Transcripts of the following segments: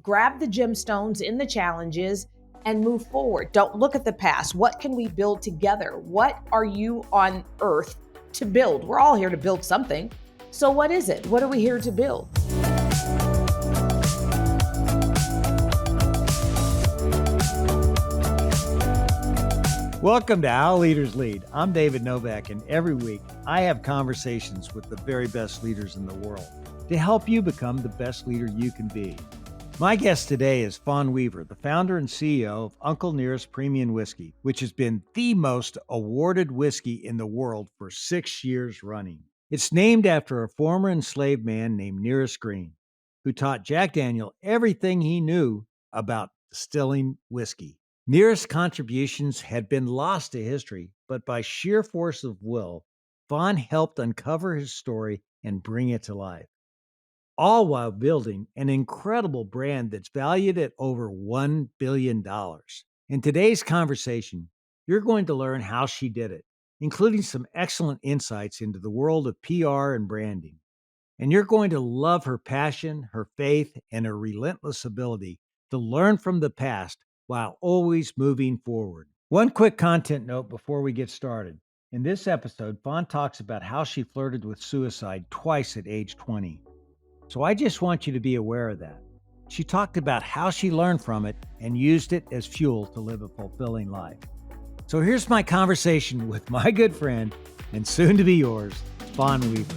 grab the gemstones in the challenges and move forward. Don't look at the past. What can we build together? What are you on earth to build? We're all here to build something. So what is it? What are we here to build? Welcome to How Leaders Lead. I'm David Novak, and every week I have conversations with the very best leaders in the world to help you become the best leader you can be. My guest today is Fawn Weaver, the founder and CEO of isNearest Premium Whiskey, which has been the most awarded whiskey in the world for 6 years running. It's named after a former enslaved man named Nearest Green, who taught Jack Daniel everything he knew about distilling whiskey. Nearest's contributions had been lost to history, but by sheer force of will, Fawn helped uncover his story and bring it to life, all while building an incredible brand that's valued at over $1 billion. In today's conversation, you're going to learn how she did it, including some excellent insights into the world of PR and branding. And you're going to love her passion, her faith, and her relentless ability to learn from the past while always moving forward. One quick content note before we get started. In this episode, Fawn talks about how she flirted with suicide twice at age 20. So I just want you to be aware of that. She talked about how she learned from it and used it as fuel to live a fulfilling life. So here's my conversation with my good friend and soon to be yours, Fawn Weaver.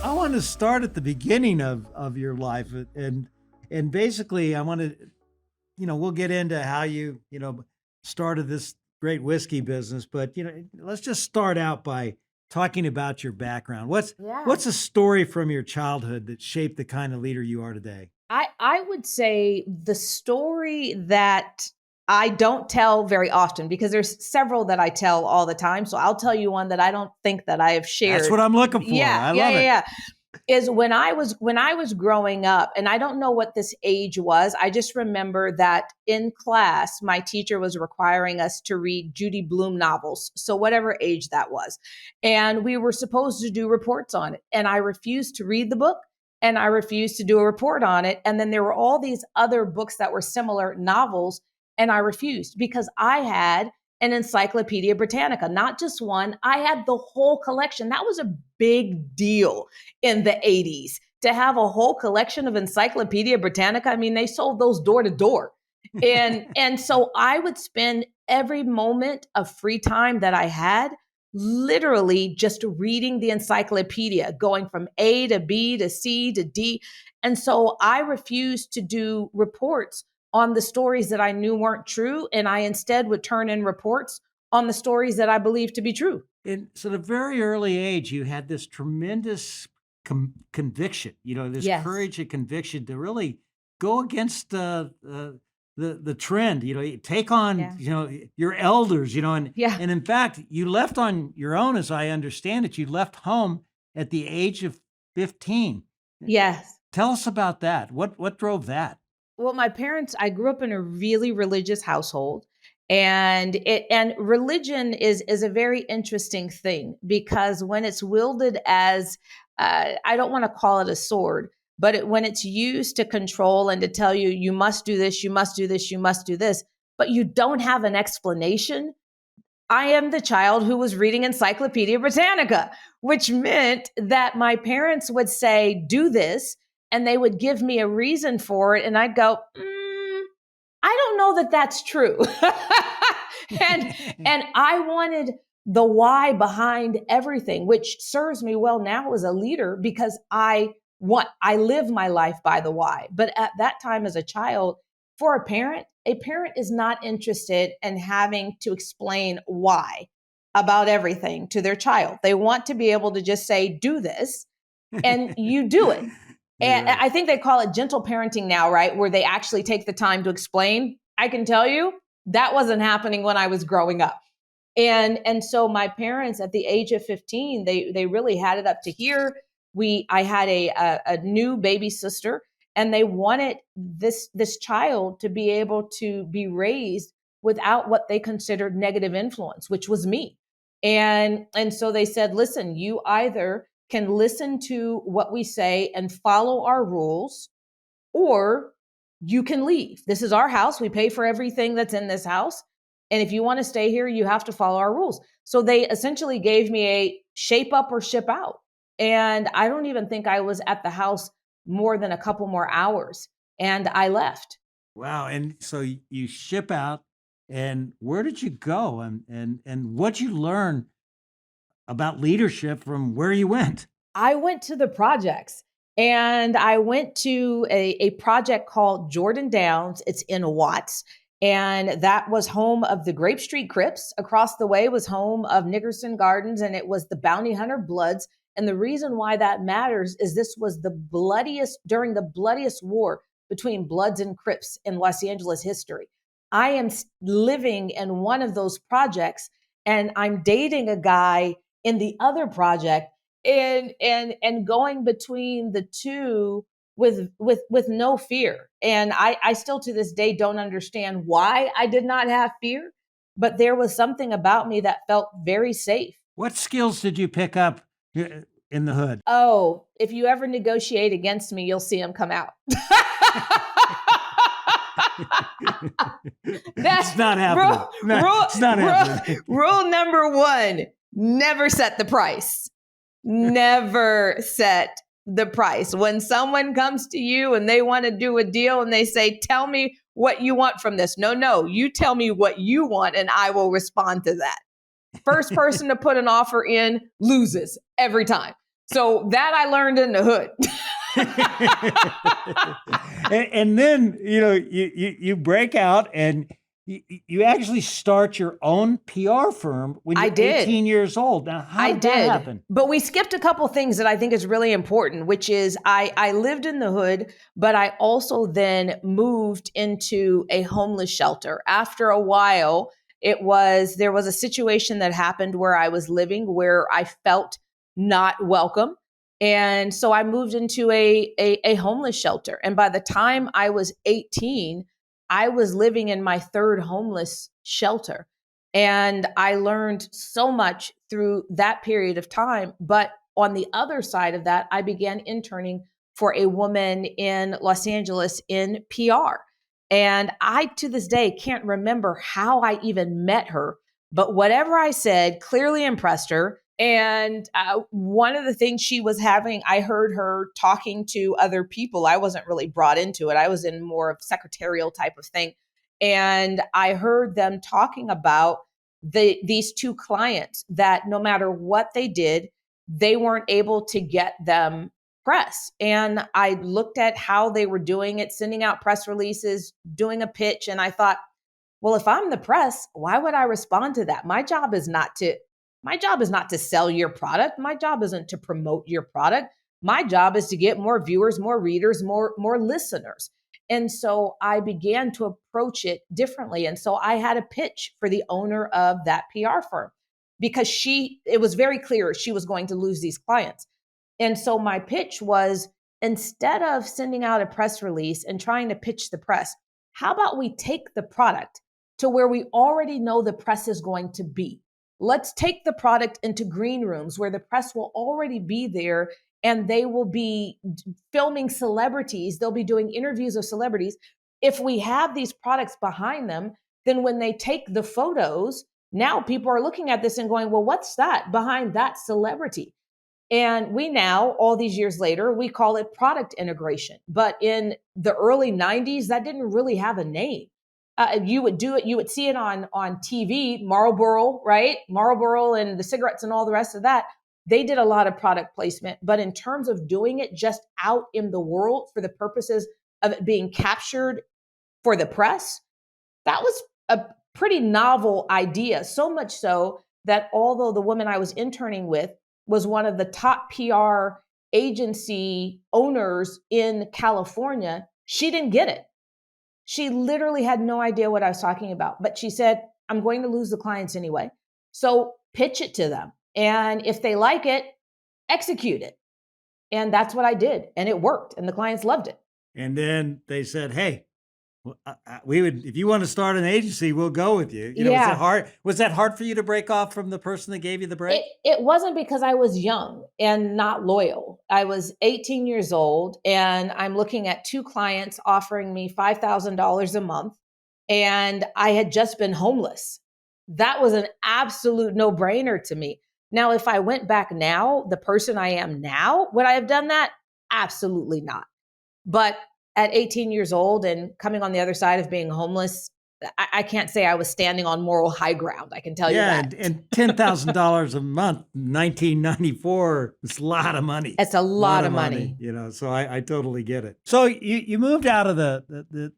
I want to start at the beginning of your life, and basically I want to, we'll get into how you started this great whiskey business, but let's just start out by talking about your background. What's a story from your childhood that shaped the kind of leader you are today? I would say the story that I don't tell very often, because there's several that I tell all the time. So I'll tell you one that I don't think that I have shared. That's what I'm looking for. I love it. Is when I was growing up, and I don't know what this age was. I just remember that in class, my teacher was requiring us to read Judy Blume novels. So whatever age that was. And we were supposed to do reports on it. And I refused to read the book, and I refused to do a report on it. And then there were all these other books that were similar novels, and I refused because I had an Encyclopedia Britannica, not just one. I had the whole collection. That was a big deal in the 80s to have a whole collection of Encyclopedia Britannica. I mean, they sold those door to door. And so I would spend every moment of free time that I had literally just reading the encyclopedia, going from A to B to C to D. And so I refused to do reports on the stories that I knew weren't true. And I instead would turn in reports on the stories that I believed to be true. And so at a very early age, you had this tremendous conviction, this Yes. courage and conviction to really go against the trend, take on, your elders, and in fact, you left on your own, as I understand it. You left home at the age of 15. Yes. Tell us about that. What drove that? Well, I grew up in a really religious household, and religion is a very interesting thing, because when it's wielded as, I don't want to call it a sword, but when it's used to control and to tell you, you must do this, you must do this, you must do this, but you don't have an explanation. I am the child who was reading Encyclopedia Britannica, which meant that my parents would say, do this, and they would give me a reason for it. And I'd go, I don't know that that's true. and I wanted the why behind everything, which serves me well now as a leader, because I live my life by the why. But at that time as a child, for a parent is not interested in having to explain why about everything to their child. They want to be able to just say, do this, and you do it. And I think they call it gentle parenting now, right? Where they actually take the time to explain. I can tell you that wasn't happening when I was growing up. And so my parents at the age of 15, they really had it up to here. I had a new baby sister, and they wanted this child to be able to be raised without what they considered negative influence, which was me. And so they said, listen, you either can listen to what we say and follow our rules, or you can leave. This is our house. We pay for everything that's in this house. And if you want to stay here, you have to follow our rules. So they essentially gave me a shape up or ship out. And I don't even think I was at the house more than a couple more hours. And I left. Wow. And so you ship out, and where did you go? And what'd you learn about leadership from where you went? I went to the projects, and I went to a project called Jordan Downs. It's in Watts. And that was home of the Grape Street Crips. Across the way was home of Nickerson Gardens, and it was the Bounty Hunter Bloods. And the reason why that matters is this was during the bloodiest war between Bloods and Crips in Los Angeles history. I am living in one of those projects, and I'm dating a guy in the other project, and going between the two with no fear. And I still to this day don't understand why I did not have fear, but there was something about me that felt very safe. What skills did you pick up in the hood? Oh, if you ever negotiate against me, you'll see them come out. That's not happening. It's not happening. Rule number one, never set the price. Never set the price. When someone comes to you and they want to do a deal and they say, tell me what you want from this. No, you tell me what you want and I will respond to that. First person to put an offer in loses every time. So that I learned in the hood. and then, you break out and you actually start your own PR firm when you're 18 years old. Now, how did that happen? But we skipped a couple things that I think is really important, which is I lived in the hood, but I also then moved into a homeless shelter. After a while, there was a situation that happened where I was living where I felt not welcome. And so I moved into a homeless shelter. And by the time I was 18, I was living in my third homeless shelter. And I learned so much through that period of time. But on the other side of that, I began interning for a woman in Los Angeles in PR. And I, to this day, can't remember how I even met her. But whatever I said clearly impressed her. And one of the things she was having, I heard her talking to other people. I wasn't really brought into it. I was in more of secretarial type of thing. And I heard them talking about these two clients that no matter what they did, they weren't able to get them press. And I looked at how they were doing it, sending out press releases, doing a pitch. And I thought, well, if I'm the press, why would I respond to that? My job is not to sell your product. My job isn't to promote your product. My job is to get more viewers, more readers, more listeners. And so I began to approach it differently. And so I had a pitch for the owner of that PR firm because it was very clear she was going to lose these clients. And so my pitch was, instead of sending out a press release and trying to pitch the press, how about we take the product to where we already know the press is going to be? Let's take the product into green rooms where the press will already be there and they will be filming celebrities. They'll be doing interviews of celebrities. If we have these products behind them, then when they take the photos, now people are looking at this and going, well, what's that behind that celebrity? And we now, all these years later, we call it product integration. But in the early 90s, that didn't really have a name. You would see it on TV, Marlboro, right? Marlboro and the cigarettes and all the rest of that. They did a lot of product placement, but in terms of doing it just out in the world for the purposes of it being captured for the press, that was a pretty novel idea. So much so that although the woman I was interning with was one of the top PR agency owners in California, she didn't get it. She literally had no idea what I was talking about, but she said, I'm going to lose the clients anyway. So pitch it to them. And if they like it, execute it. And that's what I did. And it worked. And the clients loved it. And then they said, hey, We would, if you want to start an agency, we'll go with you. You know, was Yeah. that hard? Was that hard for you to break off from the person that gave you the break? It wasn't because I was young and not loyal. I was 18 years old and I'm looking at two clients offering me $5,000 a month. And I had just been homeless. That was an absolute no brainer to me. Now, if I went back now, the person I am now, would I have done that? Absolutely not. But at 18 years old and coming on the other side of being homeless, I can't say I was standing on moral high ground. I can tell you that. And $10,000 a month, 1994, it's a lot of money. It's a lot of money. You know, so I totally get it. So you moved out of the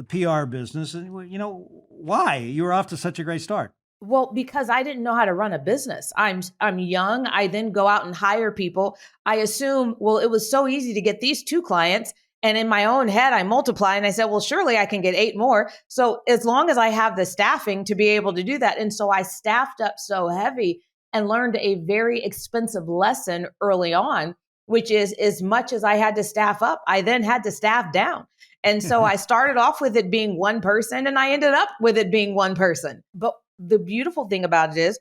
PR business, and you know why? You were off to such a great start. Well, because I didn't know how to run a business. I'm young. I then go out and hire people. I assume, well, it was so easy to get these two clients. And in my own head, I multiply and I said, well, surely I can get 8 more. So as long as I have the staffing to be able to do that. And so I staffed up so heavy and learned a very expensive lesson early on, which is as much as I had to staff up, I then had to staff down. And so I started off with it being one person and I ended up with it being one person. But the beautiful thing about it is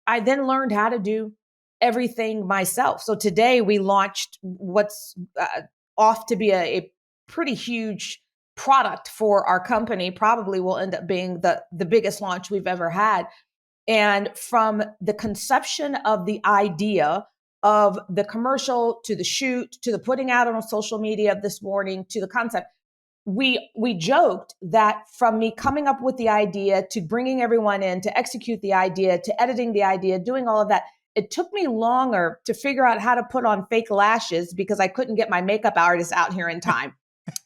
I then learned how to do everything myself. So today we launched what's off to be a pretty huge product for our company, probably will end up being the biggest launch we've ever had. And from the conception of the idea of the commercial to the shoot to the putting out on social media this morning to the concept, we joked that from me coming up with the idea to bringing everyone in to execute the idea to editing the idea, doing all of that, it took me longer to figure out how to put on fake lashes because I couldn't get my makeup artist out here in time.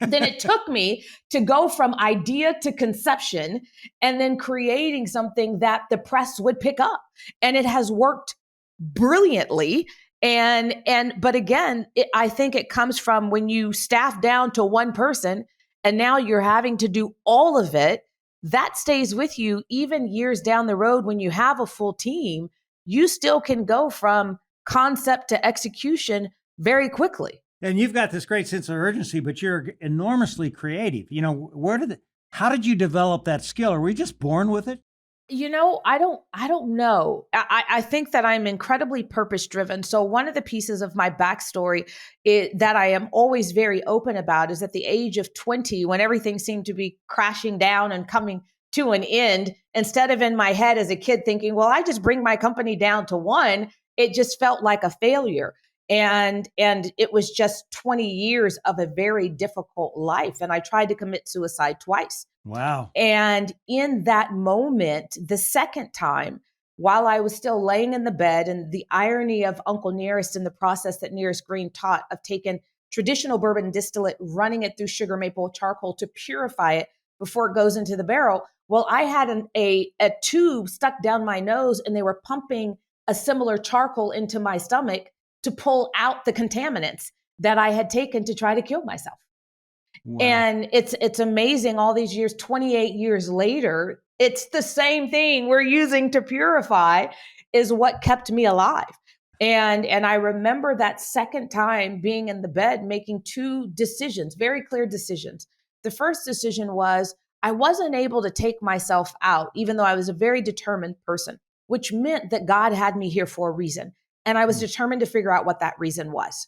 Then it took me to go from idea to conception and then creating something that the press would pick up. And it has worked brilliantly. But again, I think it comes from when you staff down to one person and now you're having to do all of it, that stays with you even years down the road. When you have a full team, you still can go from concept to execution very quickly. And you've got this great sense of urgency, but you're enormously creative. You know, how did you develop that skill? Are we just born with it? You know, I don't know. I think that I'm incredibly purpose driven. So one of the pieces of my backstory that I am always very open about is at the age of 20, when everything seemed to be crashing down and coming to an end, instead of in my head as a kid thinking, well, I just bring my company down to one, it just felt like a failure. And it was just 20 years of a very difficult life. And I tried to commit suicide twice. Wow. And in that moment, the second time, while I was still laying in the bed, and the irony of Uncle Nearest and the process that Nearest Green taught of taking traditional bourbon distillate, running it through sugar maple charcoal to purify it before it goes into the barrel. Well, I had a tube stuck down my nose and they were pumping a similar charcoal into my stomach to pull out the contaminants that I had taken to try to kill myself. Wow. And it's amazing all these years, 28 years later, it's the same thing we're using to purify is what kept me alive. And I remember that second time being in the bed, making 2 decisions, very clear decisions. The first decision was I wasn't able to take myself out, even though I was a very determined person, which meant that God had me here for a reason. And I was determined to figure out what that reason was.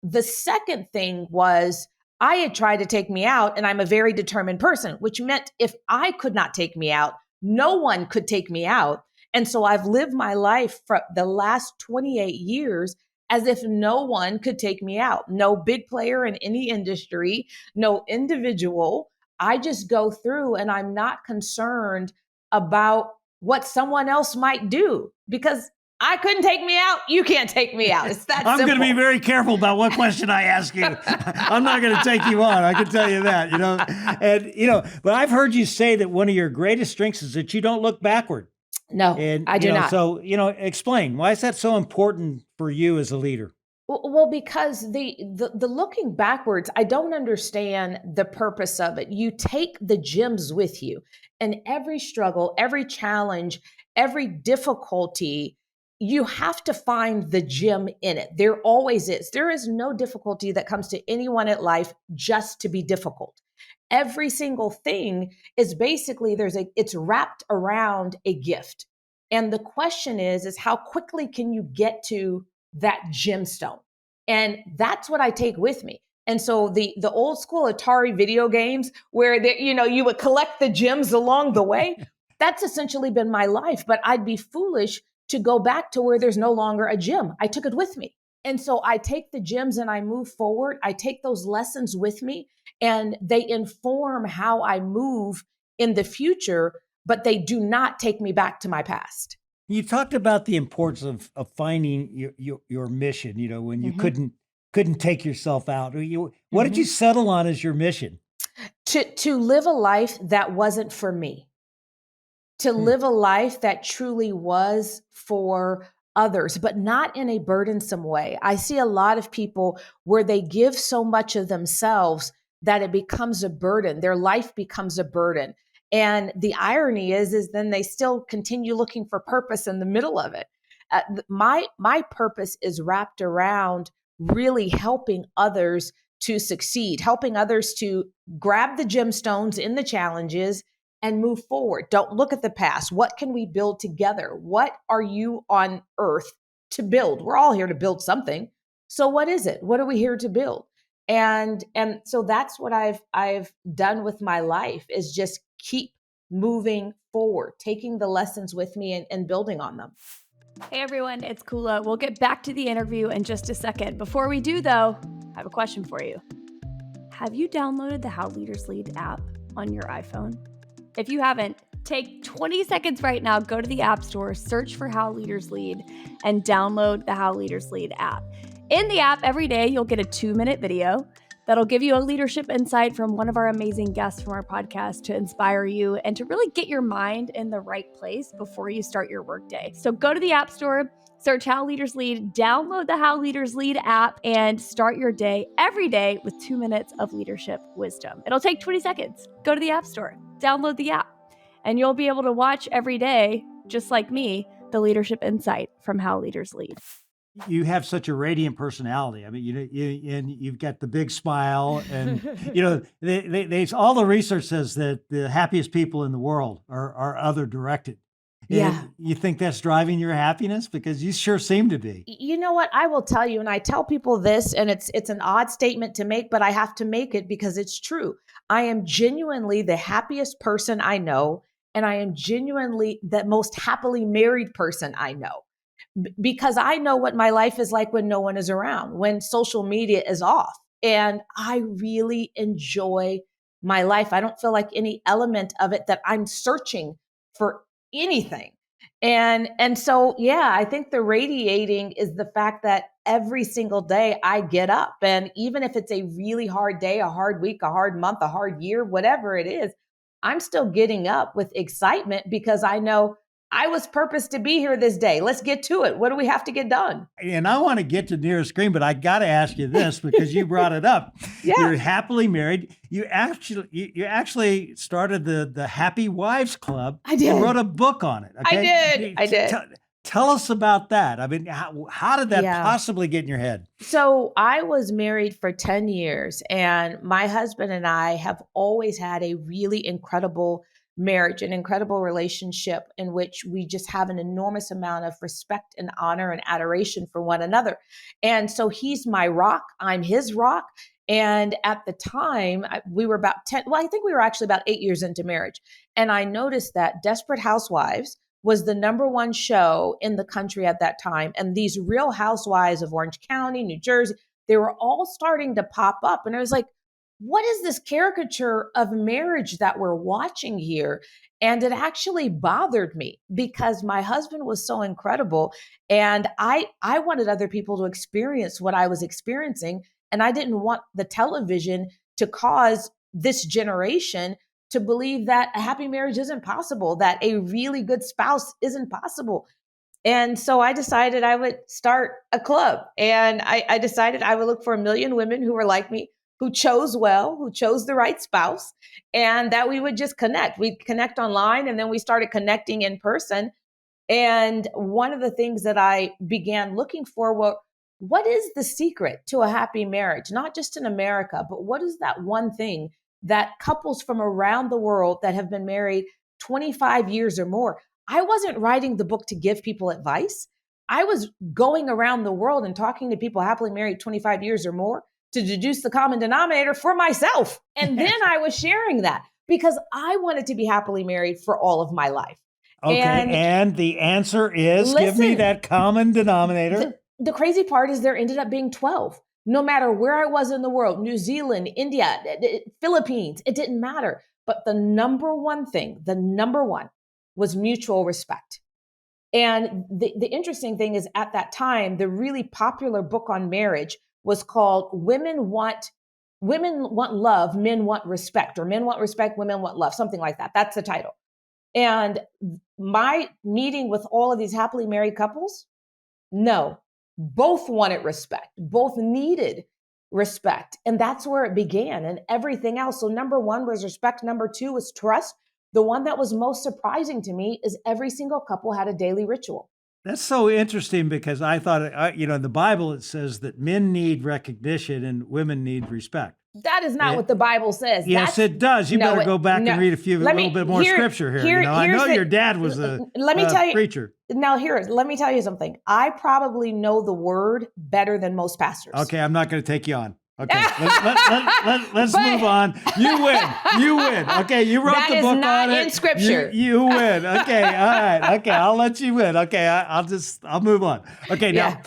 The second thing was I had tried to take me out, and I'm a very determined person, which meant if I could not take me out, no one could take me out. And so I've lived my life for the last 28 years as if no one could take me out. No big player in any industry, no individual. I just go through and I'm not concerned about what someone else might do because I couldn't take me out. You can't take me out. It's that I'm simple. going to be very careful about what question I ask you. I'm not going to take you on. I can tell you that, you know. And, you know, but I've heard you say that one of your greatest strengths is that you don't look backward. No, and, I do not. So, you know, explain. Why is that so important for you as a leader? Well, because the looking backwards, I don't understand the purpose of it. You take the gems with you, and every struggle, every challenge, every difficulty, you have to find the gem in it. There always is. There is no difficulty that comes to anyone at life just to be difficult. Every single thing is basically it's wrapped around a gift. And the question is how quickly can you get to that gemstone? And that's what I take with me. And so the old school Atari video games where you would collect the gems along the way, that's essentially been my life. But I'd be foolish to go back to where there's no longer a gem. I took it with me. And so I take the gems and I move forward. I take those lessons with me and they inform how I move in the future, but they do not take me back to my past. You talked about the importance of finding your mission, when you couldn't take yourself out. What did you settle on as your mission? To live a life that wasn't for me. To live a life that truly was for others, but not in a burdensome way. I see a lot of people where they give so much of themselves that it becomes a burden. Their life becomes a burden. And the irony is then they still continue looking for purpose in the middle of it. My purpose is wrapped around really helping others to succeed, helping others to grab the gemstones in the challenges and move forward. Don't look at the past. What can we build together? What are you on earth to build? We're all here to build something. So what is it? What are we here to build? And so that's what I've done with my life is just keep moving forward, taking the lessons with me and building on them. Hey everyone, it's Kula. We'll get back to the interview in just a second. Before we do though, I have a question for you. Have you downloaded the How Leaders Lead app on your iPhone? If you haven't, take 20 seconds right now, go to the App Store, search for How Leaders Lead, and download the How Leaders Lead app. In the app, every day, you'll get a 2-minute video that'll give you a leadership insight from one of our amazing guests from our podcast to inspire you and to really get your mind in the right place before you start your workday. So go to the App Store, search How Leaders Lead, download the How Leaders Lead app, and start your day every day with 2 minutes of leadership wisdom. It'll take 20 seconds. Go to the App Store, download the app, and you'll be able to watch every day, just like me, the leadership insight from How Leaders Lead. You have such a radiant personality. I mean, you've got the big smile, and they all the research says that the happiest people in the world are other directed. Yeah. And you think that's driving your happiness? Because you sure seem to be. You know what? I will tell you, and I tell people this, and it's an odd statement to make, but I have to make it because it's true. I am genuinely the happiest person I know, and I am genuinely the most happily married person I know. Because I know what my life is like when no one is around, when social media is off. And I really enjoy my life. I don't feel like any element of it that I'm searching for anything. And so, yeah, I think the radiating is the fact that every single day I get up. And even if it's a really hard day, a hard week, a hard month, a hard year, whatever it is, I'm still getting up with excitement because I know I was purposed to be here this day. Let's get to it. What do we have to get done? And I want to get to nearest screen, but I got to ask you this because you brought it up. Yeah. You're happily married. You actually started the Happy Wives Club. I did. And wrote a book on it. Okay? I did. Tell us about that. I mean, how did that possibly get in your head? So I was married for 10 years, and my husband and I have always had a really incredible marriage, an incredible relationship in which we just have an enormous amount of respect and honor and adoration for one another. And so he's my rock, I'm his rock. And at the time, we were about 10, well, I think we were actually about 8 years into marriage. And I noticed that Desperate Housewives was the #1 show in the country at that time. And these Real Housewives of Orange County, New Jersey, they were all starting to pop up. And I was like, what is this caricature of marriage that we're watching here? And it actually bothered me because my husband was so incredible. And I wanted other people to experience what I was experiencing. And I didn't want the television to cause this generation to believe that a happy marriage isn't possible, that a really good spouse isn't possible. And so I decided I would start a club. And I decided I would look for 1 million women who were like me, who chose well, who chose the right spouse, and that we would just connect. We'd connect online, and then we started connecting in person. And one of the things that I began looking for were, what is the secret to a happy marriage? Not just in America, but what is that one thing that couples from around the world that have been married 25 years or more, I wasn't writing the book to give people advice. I was going around the world and talking to people happily married 25 years or more to deduce the common denominator for myself. And then I was sharing that because I wanted to be happily married for all of my life. Okay, and the answer is, give me that common denominator. The crazy part is there ended up being 12. No matter where I was in the world, New Zealand, India, Philippines, it didn't matter. But the number one thing, was mutual respect. And the interesting thing is at that time, the really popular book on marriage was called Women Want Love, Men Want Respect, or Men Want Respect, Women Want Love, something like that. That's the title. And my meeting with all of these happily married couples, no, both wanted respect, both needed respect. And that's where it began and everything else. So number one was respect. Number two was trust. The one that was most surprising to me is every single couple had a daily ritual. That's so interesting because I thought, in the Bible, it says that men need recognition and women need respect. That is not what the Bible says. Yes, it does. You better go back and read a little bit more scripture here. I know your dad was a preacher. Now, let me tell you something. I probably know the word better than most pastors. Okay, I'm not going to take you on. Okay, let's move on. You win. Okay, you wrote the book on it. That is not in scripture. You win. Okay, all right. Okay, I'll let you win. Okay, I'll move on. Okay, now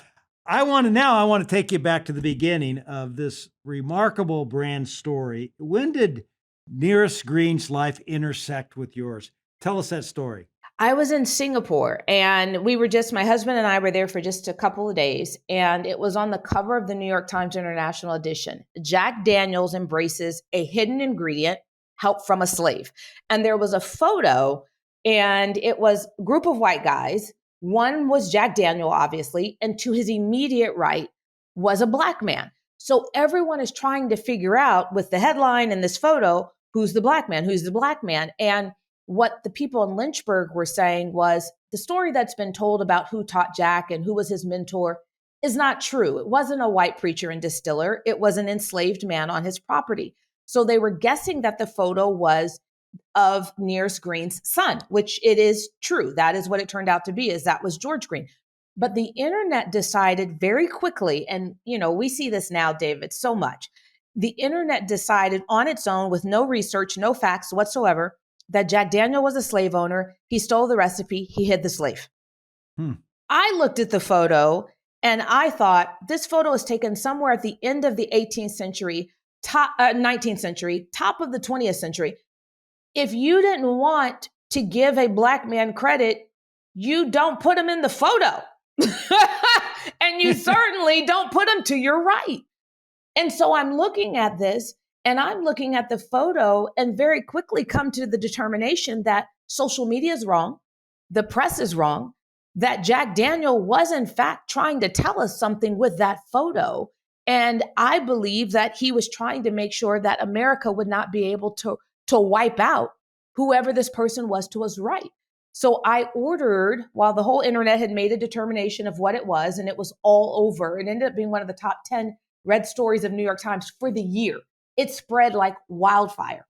I want to take you back to the beginning of this remarkable brand story. When did Nearest Green's life intersect with yours? Tell us that story. I was in Singapore and my husband and I were there for just a couple of days, and it was on the cover of the New York Times International Edition. Jack Daniels embraces a hidden ingredient, help from a slave. And there was a photo, and it was a group of white guys. One was Jack Daniel, obviously, and to his immediate right was a black man. So everyone is trying to figure out with the headline and this photo, who's the black man? Who's the black man? And what the people in Lynchburg were saying was the story that's been told about who taught Jack and who was his mentor is not true. It wasn't a white preacher and distiller. It was an enslaved man on his property. So they were guessing that the photo was of Nearest Green's son, which it is true. That is what it turned out to be, is that was George Green. But the internet decided very quickly, and we see this now, David, so much. The internet decided on its own with no research, no facts whatsoever, that Jack Daniel was a slave owner. He stole the recipe. He hid the slave. I looked at the photo and I thought this photo is taken somewhere at the end of the 18th century, 19th century, top of the 20th century. If you didn't want to give a black man credit, you don't put him in the photo. And you certainly don't put him to your right. And so I'm looking at this, and I'm looking at the photo and very quickly come to the determination that social media is wrong, the press is wrong, that Jack Daniel was in fact trying to tell us something with that photo. And I believe that he was trying to make sure that America would not be able to wipe out whoever this person was to his right. So I ordered, while the whole internet had made a determination of what it was, and it was all over. It ended up being one of the top 10 read stories of New York Times for the year. It spread like wildfire.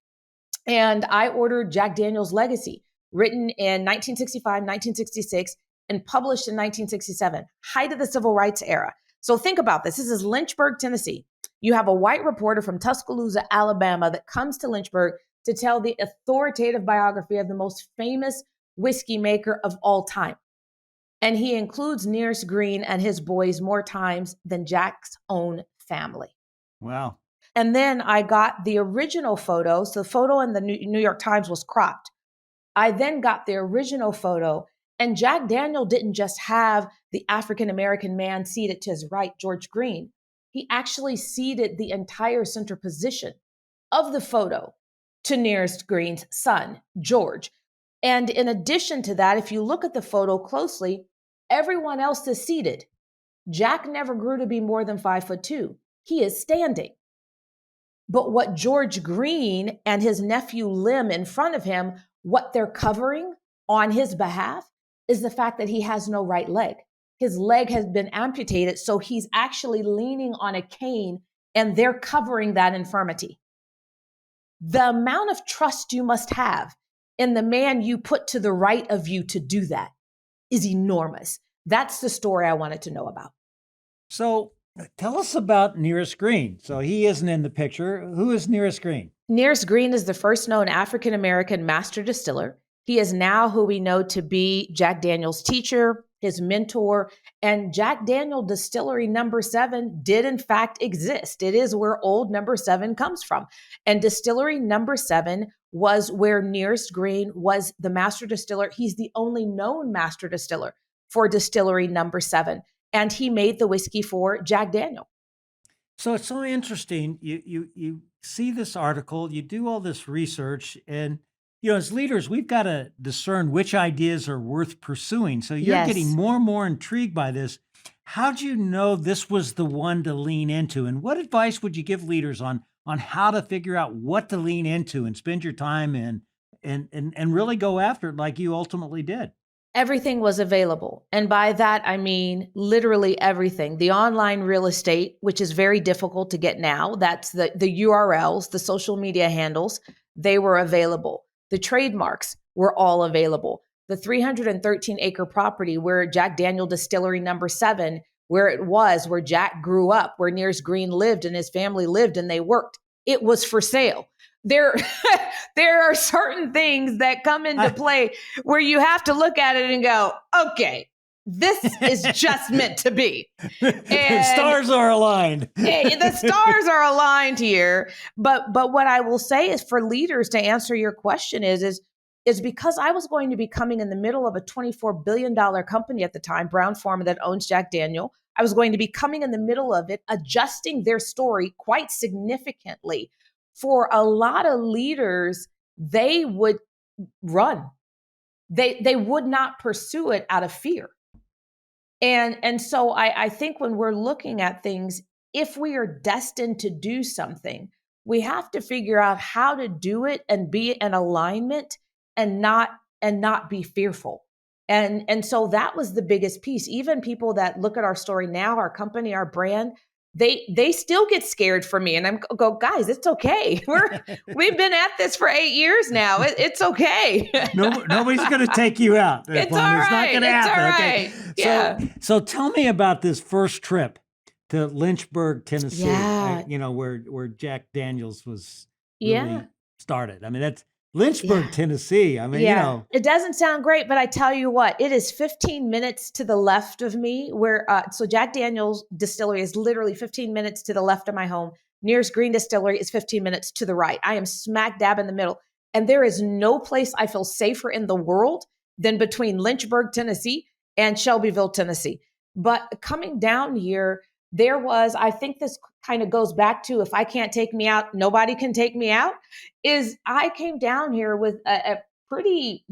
And I ordered Jack Daniel's Legacy, written in 1965, 1966, and published in 1967, height of the civil rights era. So think about this. This is Lynchburg, Tennessee. You have a white reporter from Tuscaloosa, Alabama, that comes to Lynchburg to tell the authoritative biography of the most famous whiskey maker of all time. And he includes Nearest Green and his boys more times than Jack's own family. Wow. And then I got the original photo. So the photo in the New York Times was cropped. I then got the original photo, and Jack Daniel didn't just have the African-American man seated to his right, George Green. He actually ceded the entire center position of the photo to Nearest Green's son, George. And in addition to that, if you look at the photo closely, everyone else is seated. Jack never grew to be more than 5'2". He is standing. But what George Green and his nephew Lim in front of him, what they're covering on his behalf is the fact that he has no right leg. His leg has been amputated, so he's actually leaning on a cane, and they're covering that infirmity. the amount of trust you must have in the man you put to the right of you to do that is enormous. That's the story I wanted to know about. So tell us about Nearest Green. So he isn't in the picture. Who is Nearest Green? Nearest Green is the first known African-American master distiller. He is now who we know to be Jack Daniel's teacher, his mentor, and Jack Daniel Distillery number 7 did in fact exist. It is where old number 7 comes from. And Distillery number 7 was where Nearest Green was the master distiller. He's the only known master distiller for Distillery number 7. And he made the whiskey for Jack Daniel. So it's so interesting. You see this article, you do all this research, and as leaders, we've got to discern which ideas are worth pursuing. So you're getting more and more intrigued by this. How'd you know this was the one to lean into? And what advice would you give leaders on how to figure out what to lean into and spend your time in and really go after it like you ultimately did? Everything was available. And by that, I mean literally everything. The online real estate, which is very difficult to get now, that's the URLs, the social media handles, they were available. The trademarks were all available. The 313-acre property where Jack Daniel Distillery number 7, where Jack grew up, where Nearest Green lived and his family lived and they worked, it was for sale. There are certain things that come into play where you have to look at it and go, okay, this is just meant to be. The stars are aligned. The stars are aligned here. But what I will say is for leaders, to answer your question is because I was going to be coming in the middle of a $24 billion company at the time, Brown-Forman, that owns Jack Daniel. I was going to be coming in the middle of it, adjusting their story quite significantly. For a lot of leaders, they would run. They would not pursue it out of fear. And so I think when we're looking at things, if we are destined to do something, we have to figure out how to do it and be in alignment and not be fearful. And so that was the biggest piece. Even people that look at our story now, our company, our brand, they still get scared for me. And I'm go, guys, it's okay. We've been at this for 8 years now. It's okay. Nobody's going to take you out. It's all right. It's not going to happen. All right. Okay. Yeah. So tell me about this first trip to Lynchburg, Tennessee. Yeah. Where Jack Daniels was Yeah. started. I mean, that's Lynchburg, Tennessee. I mean, It doesn't sound great, but I tell you what, it is 15 minutes to the left of me where, so Jack Daniel's Distillery is literally 15 minutes to the left of my home. Nearest Green Distillery is 15 minutes to the right. I am smack dab in the middle. And there is no place I feel safer in the world than between Lynchburg, Tennessee and Shelbyville, Tennessee. But coming down here, there was, I think this kind of goes back to, if I can't take me out, nobody can take me out, is I came down here with a pretty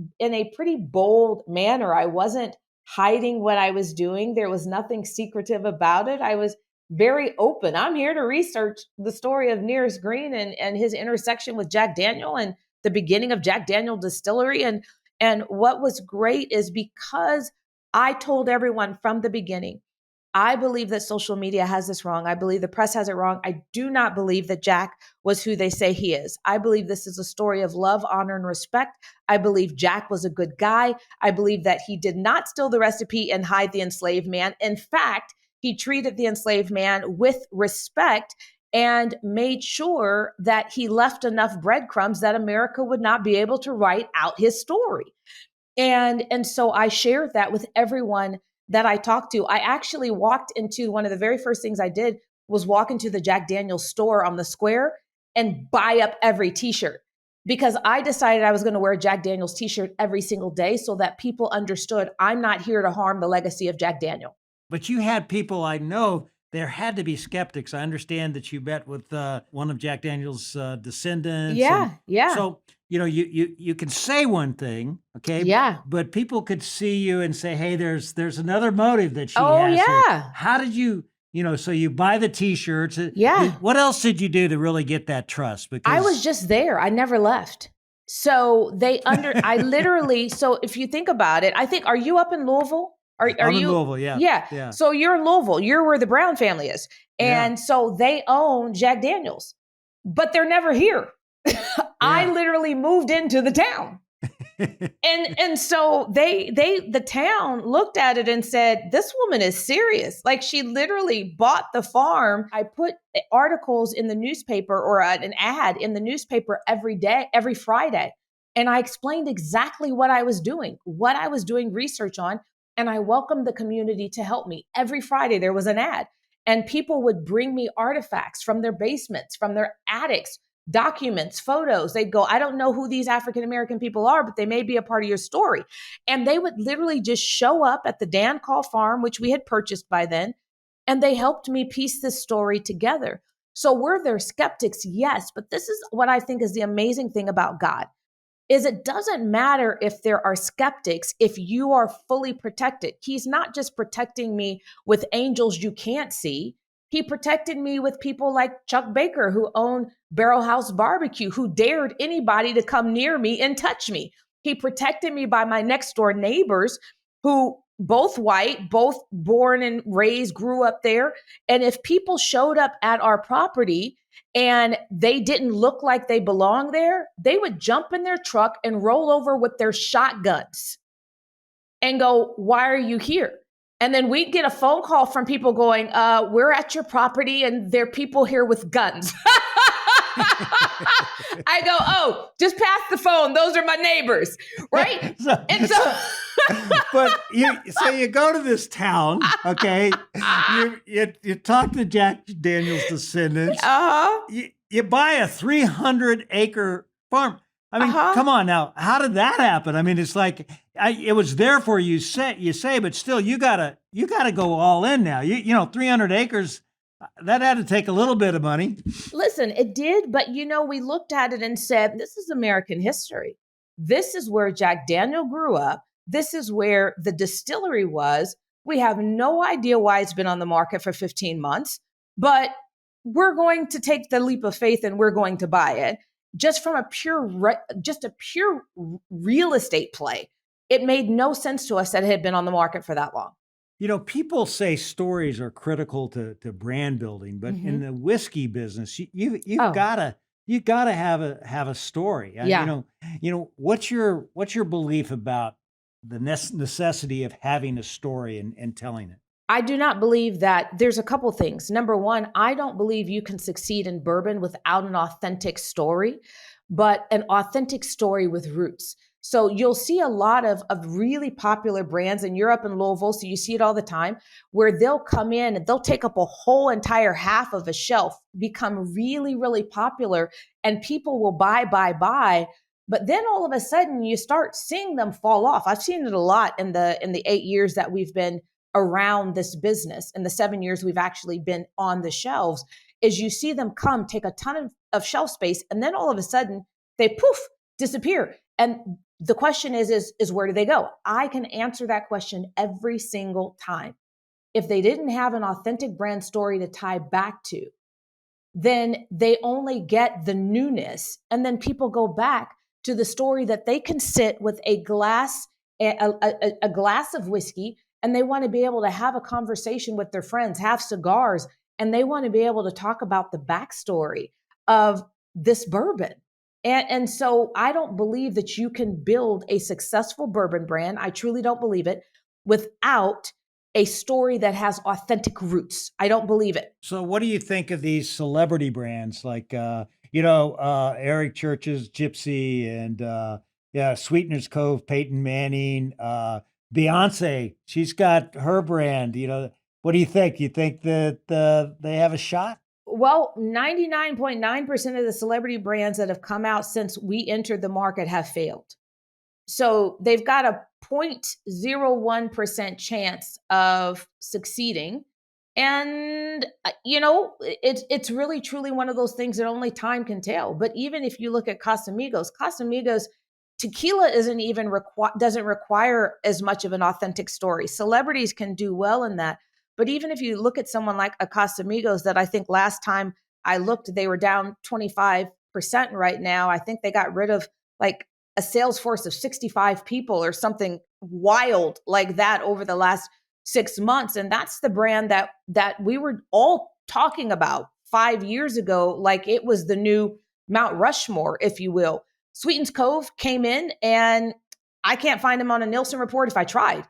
bold manner. I wasn't hiding what I was doing. There was nothing secretive about it. I was very open. I'm here to research the story of Nearest Green and his intersection with Jack Daniel and the beginning of Jack Daniel Distillery. And what was great is because I told everyone from the beginning, I believe that social media has this wrong. I believe the press has it wrong. I do not believe that Jack was who they say he is. I believe this is a story of love, honor, and respect. I believe Jack was a good guy. I believe that he did not steal the recipe and hide the enslaved man. In fact, he treated the enslaved man with respect and made sure that he left enough breadcrumbs that America would not be able to write out his story. And so I shared that with everyone that I talked to. I actually walked into, one of the very first things I did was walk into the Jack Daniel's store on the square and buy up every t-shirt, because I decided I was going to wear a Jack Daniel's t-shirt every single day so that people understood I'm not here to harm the legacy of Jack Daniel. But you had people, I know there had to be skeptics. I understand that you met with one of Jack Daniel's descendants. Yeah. So, you can say one thing, okay? Yeah. But people could see you and say, hey, there's another motive that she has. Oh, yeah. So how did you, so you buy the t-shirts. Yeah. What else did you do to really get that trust? Because I was just there. I never left. So I literally, so if you think about it, I think, are you up in Louisville? Are I'm you in Louisville? Yeah. Yeah. So you're in Louisville. You're where the Brown family is. And so they own Jack Daniels, but they're never here. I literally moved into the town. And so the town looked at it and said, this woman is serious. Like, she literally bought the farm. I put articles in the newspaper, or an ad in the newspaper every day, every Friday. And I explained exactly what I was doing research on. And I welcomed the community to help me. Every Friday there was an ad, and people would bring me artifacts from their basements, from their attics, documents, photos. They'd go, I don't know who these African-American people are, but they may be a part of your story. And they would literally just show up at the Dan Call farm, which we had purchased by then, and they helped me piece this story together. So were there skeptics? Yes, but this is what I think is the amazing thing about God, is it doesn't matter if there are skeptics if you are fully protected. He's not just protecting me with angels you can't see. He protected me with people like Chuck Baker, who owned Barrel House Barbecue, who dared anybody to come near me and touch me. He protected me by my next door neighbors, who both white, both born and raised, grew up there. And if people showed up at our property and they didn't look like they belonged there, they would jump in their truck and roll over with their shotguns and go, why are you here? And then we'd get a phone call from people going, we're at your property and there are people here with guns. I go, oh, just pass the phone. Those are my neighbors, right? But you go to this town, okay? You talk to Jack Daniel's descendants. You buy a 300-acre farm. I mean, come on now. How did that happen? I mean, it's like it was there for you say, but still, you gotta go all in now. 300 acres. That had to take a little bit of money. Listen, it did, but we looked at it and said, this is American history. This is where Jack Daniel grew up. This is where the distillery was. We have no idea why it's been on the market for 15 months, but we're going to take the leap of faith and we're going to buy it. Just from a pure real estate play. It made no sense to us that it had been on the market for that long. People say stories are critical to brand building, but in the whiskey business, you've gotta have a story. Yeah. What's your belief about the necessity of having a story and telling it? I do not believe that. There's a couple things. Number one, I don't believe you can succeed in bourbon without an authentic story, but an authentic story with roots. So you'll see a lot of really popular brands in Europe and Louisville. So you see it all the time, where they'll come in and they'll take up a whole entire half of a shelf, become really, really popular, and people will buy. But then all of a sudden you start seeing them fall off. I've seen it a lot in the 8 years that we've been around this business, and the 7 years we've actually been on the shelves, is you see them come, take a ton of shelf space, and then all of a sudden they disappear. And the question is where do they go? I can answer that question every single time. If they didn't have an authentic brand story to tie back to, then they only get the newness. And then people go back to the story that they can sit with a glass of whiskey, and they want to be able to have a conversation with their friends, have cigars, and they want to be able to talk about the backstory of this bourbon. And so I don't believe that you can build a successful bourbon brand. I truly don't believe it without a story that has authentic roots. I don't believe it. So what do you think of these celebrity brands like, Eric Church's Gypsy and Sweetener's Cove, Peyton Manning, Beyonce, she's got her brand. What do you think? You think that they have a shot? Well, 99.9% of the celebrity brands that have come out since we entered the market have failed. So they've got a 0.01% chance of succeeding. And, it's really, truly one of those things that only time can tell. But even if you look at Casamigos, tequila doesn't require as much of an authentic story. Celebrities can do well in that. But even if you look at someone like a Casamigos, that I think last time I looked, they were down 25% right now. I think they got rid of like a sales force of 65 people or something wild like that over the last 6 months. And that's the brand that we were all talking about 5 years ago, like it was the new Mount Rushmore, if you will. Sweetens Cove came in, and I can't find them on a Nielsen report if I tried,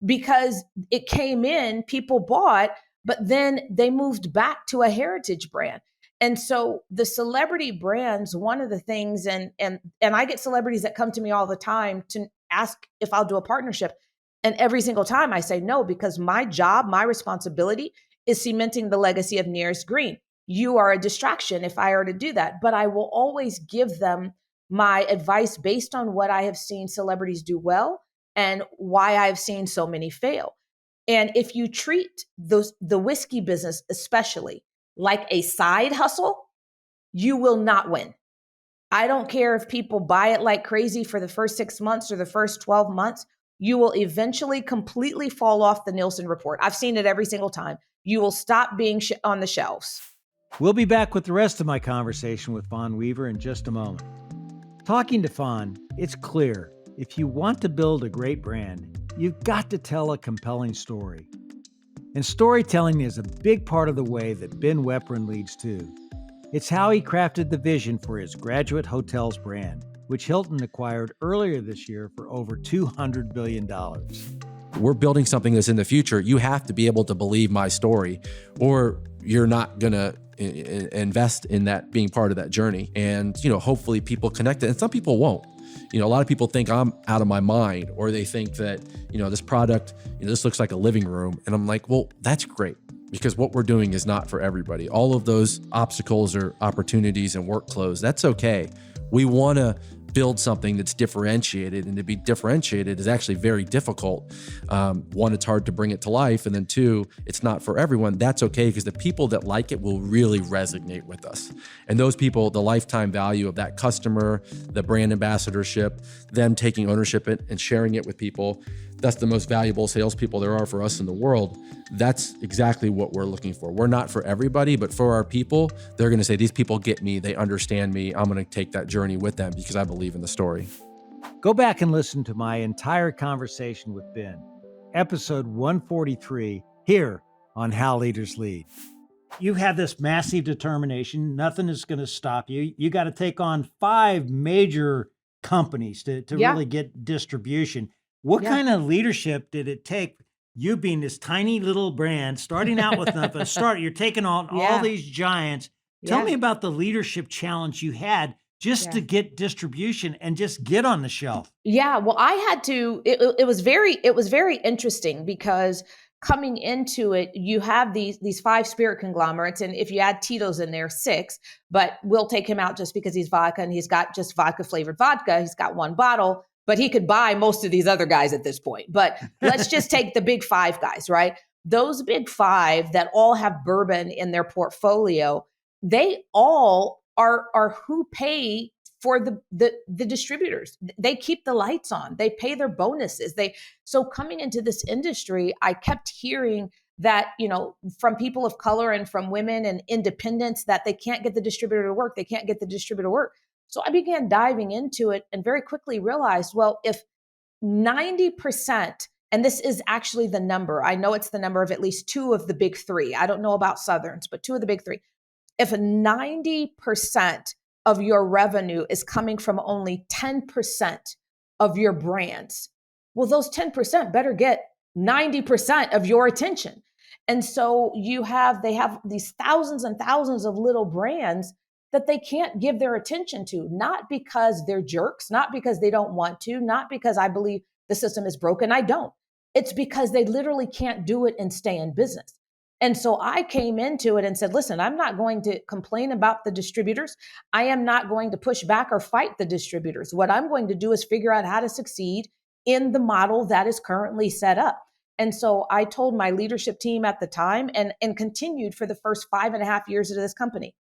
because it came in, people bought, but then they moved back to a heritage brand. And so the celebrity brands, one of the things, and I get celebrities that come to me all the time to ask if I'll do a partnership. And every single time I say no, because my job, my responsibility is cementing the legacy of Nearest Green. You are a distraction if I are to do that, but I will always give them my advice based on what I have seen celebrities do well and why I've seen so many fail. And if you treat the whiskey business, especially, like a side hustle, you will not win. I don't care if people buy it like crazy for the first 6 months or the first 12 months. You will eventually completely fall off the Nielsen report. I've seen it every single time. You will stop being on the shelves. We'll be back with the rest of my conversation with Fawn Weaver in just a moment. Talking to Fawn, it's clear if you want to build a great brand, you've got to tell a compelling story. And storytelling is a big part of the way that Ben Weprin leads too. It's how he crafted the vision for his Graduate Hotels brand, which Hilton acquired earlier this year for over $200 billion. We're building something that's in the future. You have to be able to believe my story, or you're not going to invest in that being part of that journey. And, hopefully people connect it, and some people won't. A lot of people think I'm out of my mind, or they think that, this product, this looks like a living room. And I'm like, well, that's great, because what we're doing is not for everybody. All of those obstacles or opportunities and workflows, that's okay. We want to build something that's differentiated, and to be differentiated is actually very difficult. One, it's hard to bring it to life, and then two, it's not for everyone. That's okay, because the people that like it will really resonate with us. And those people, the lifetime value of that customer, the brand ambassadorship, them taking ownership and sharing it with people, that's the most valuable salespeople there are for us in the world. That's exactly what we're looking for. We're not for everybody, but for our people, they're going to say, these people get me, they understand me, I'm going to take that journey with them because I believe in the story. Go back and listen to my entire conversation with Ben, episode 143, here on How Leaders Lead. You've had this massive determination. Nothing is going to stop you. You got to take on 5 major companies to really get distribution. What kind of leadership did it take, you being this tiny little brand, starting out with nothing, you're taking on all these giants. Tell me about the leadership challenge you had just to get distribution and just get on the shelf. Yeah, well, I had to, it was very interesting, because coming into it, you have these 5 spirit conglomerates. And if you add Tito's in there, 6, but we'll take him out just because he's vodka and he's got just vodka flavored vodka. He's got 1 bottle. But he could buy most of these other guys at this point. But let's just take the big 5 guys, right? Those big 5 that all have bourbon in their portfolio, they all are who pay for the distributors. They keep the lights on. They pay their bonuses. So coming into this industry, I kept hearing that, from people of color and from women and independents, that they can't get the distributor to work. They can't get the distributor to work. So I began diving into it and very quickly realized, well, if 90%, and this is actually the number, I know it's the number of at least 2 of the big 3. I don't know about Southerns, but 2 of the big 3. If 90% of your revenue is coming from only 10% of your brands, well, those 10% better get 90% of your attention. And so they have these thousands and thousands of little brands that they can't give their attention to, not because they're jerks, not because they don't want to, not because I believe the system is broken. I don't. It's because they literally can't do it and stay in business. And so I came into it and said, listen, I'm not going to complain about the distributors. I am not going to push back or fight the distributors. What I'm going to do is figure out how to succeed in the model that is currently set up. And so I told my leadership team at the time, and continued for the first 5.5 years of this company,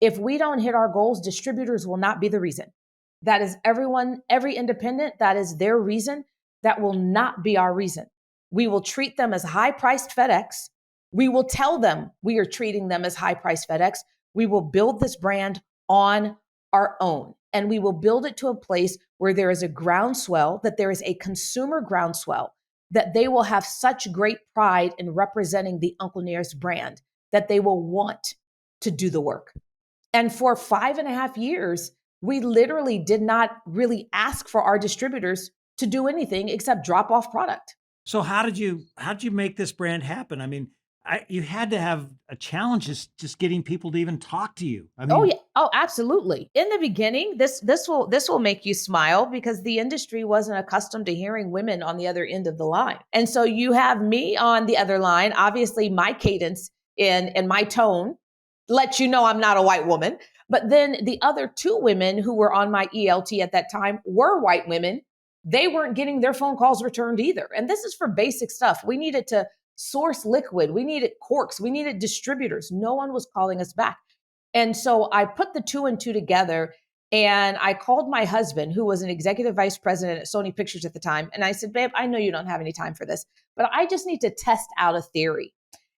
if we don't hit our goals, distributors will not be the reason. That is every independent, that is their reason. That will not be our reason. We will treat them as high-priced FedEx. We will tell them we are treating them as high-priced FedEx. We will build this brand on our own, and we will build it to a place where there is a groundswell, that there is a consumer groundswell, that they will have such great pride in representing the Uncle Nearest brand that they will want to do the work. And for 5.5 years, we literally did not really ask for our distributors to do anything except drop off product. So how did you make this brand happen? I mean, you had to have a challenge just getting people to even talk to you. I mean, Oh yeah, oh absolutely. In the beginning, this will make you smile because the industry wasn't accustomed to hearing women on the other end of the line. And so you have me on the other line. Obviously, my cadence and my tone lets you know I'm not a white woman. But then the other two women who were on my ELT at that time were white women. They weren't getting their phone calls returned either. And this is for basic stuff. We needed to source liquid. We needed corks. We needed distributors. No one was calling us back. And so I put the two and two together and I called my husband, who was an executive vice president at Sony Pictures at the time. And I said, babe, I know you don't have any time for this, but I just need to test out a theory.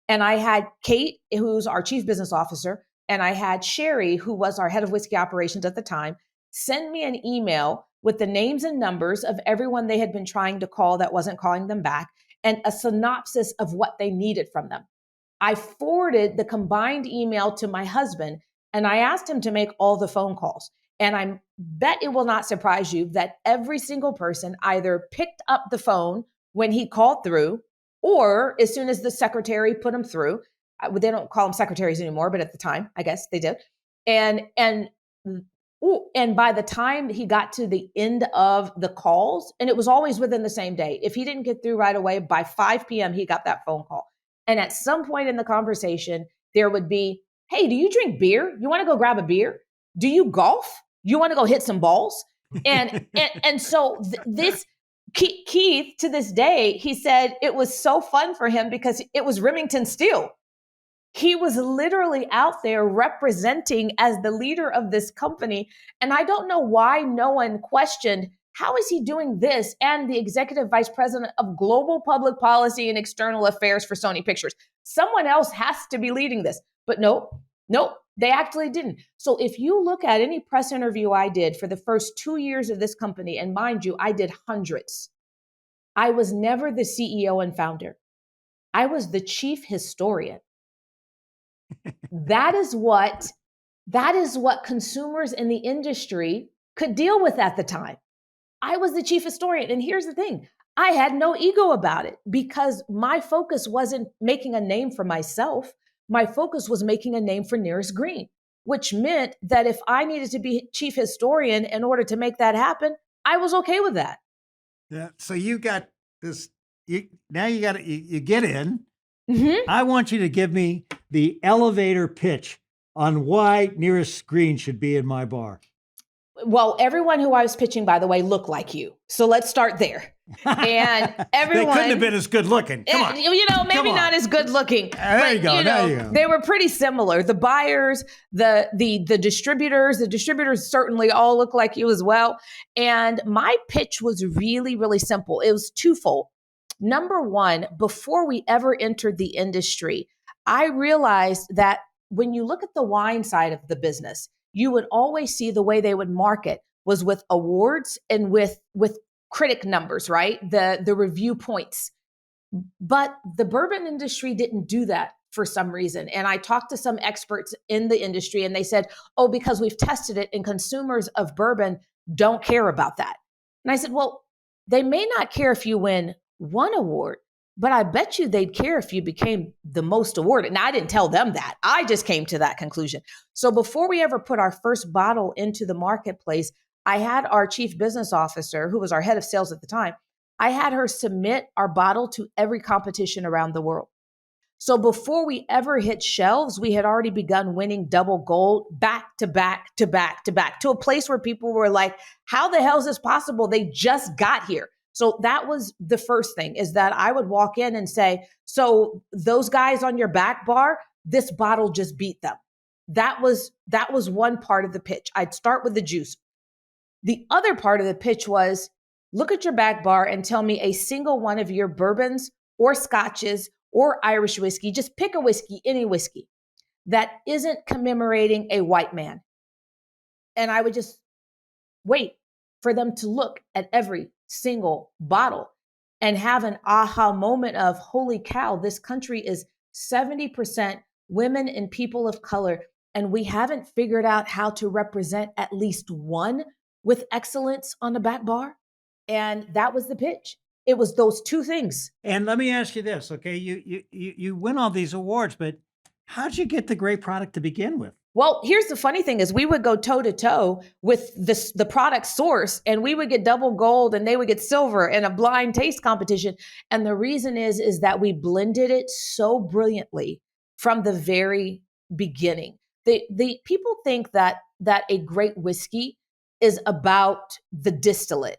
And I had Kate, who's our chief business officer, and I had Sherry, who was our head of whiskey operations at the time, send me an email with the names and numbers of everyone they had been trying to call that wasn't calling them back and a synopsis of what they needed from them. I forwarded the combined email to my husband and I asked him to make all the phone calls. And I bet it will not surprise you that every single person either picked up the phone when he called through or as soon as the secretary put him through. They don't call them secretaries anymore, but at the time, I guess they did. And by the time he got to the end of the calls, and it was always within the same day, if he didn't get through right away, by 5 p.m., he got that phone call. And at some point in the conversation, there would be, hey, do you drink beer? You want to go grab a beer? Do you golf? You want to go hit some balls? And so this Keith, to this day, he said it was so fun for him because it was Remington Steele. He was literally out there representing as the leader of this company. And I don't know why no one questioned, how is he doing this and the executive vice president of global public policy and external affairs for Sony Pictures? Someone else has to be leading this. But nope, they actually didn't. So if you look at any press interview I did for the first 2 years of this company, and mind you, I did hundreds, I was never the CEO and founder. I was the chief historian. That is what consumers in the industry could deal with at the time. I was the chief historian. And here's the thing. I had no ego about it because my focus wasn't making a name for myself. My focus was making a name for Nearest Green, which meant that if I needed to be chief historian in order to make that happen, I was okay with that. Yeah. So you got this, you get in. Mm-hmm. I want you to give me the elevator pitch on why Nearest Green should be in my bar. Well, everyone who I was pitching, by the way, looked like you. So let's start there. And everyone, they couldn't have been as good looking. Come on. Maybe not as good looking. There you go. They were pretty similar. The buyers, the distributors certainly all look like you as well. And my pitch was really, really simple. It was twofold. Number one, before we ever entered the industry, I realized that when you look at the wine side of the business, you would always see the way they would market was with awards and with critic numbers, right? The review points. But the bourbon industry didn't do that for some reason. And I talked to some experts in the industry and they said, oh, because we've tested it and consumers of bourbon don't care about that. And I said, well, they may not care if you win one award, but I bet you they'd care if you became the most awarded. Now, I didn't tell them that. I just came to that conclusion. So before we ever put our first bottle into the marketplace, I had our chief business officer, who was our head of sales at the time, I had her submit our bottle to every competition around the world. So before we ever hit shelves, we had already begun winning double gold back to back to back to back to a place where people were like, how the hell is this possible? They just got here. So that was the first thing, is that I would walk in and say, so those guys on your back bar, this bottle just beat them. That was one part of the pitch. I'd start with the juice. The other part of the pitch was, look at your back bar and tell me a single one of your bourbons or scotches or Irish whiskey, just pick a whiskey, any whiskey, that isn't commemorating a white man. And I would just wait for them to look at every single bottle and have an aha moment of, holy cow, this country is 70% women and people of color. and we haven't figured out how to represent at least one with excellence on the back bar. And that was the pitch. It was those two things. And let me ask you this, okay? You win all these awards, but how'd you get the great product to begin with? Well, here's the funny thing is we would go toe to toe with the product source, and we would get double gold and they would get silver in a blind taste competition. And the reason is that we blended it so brilliantly from the very beginning. The people think that a great whiskey is about the distillate.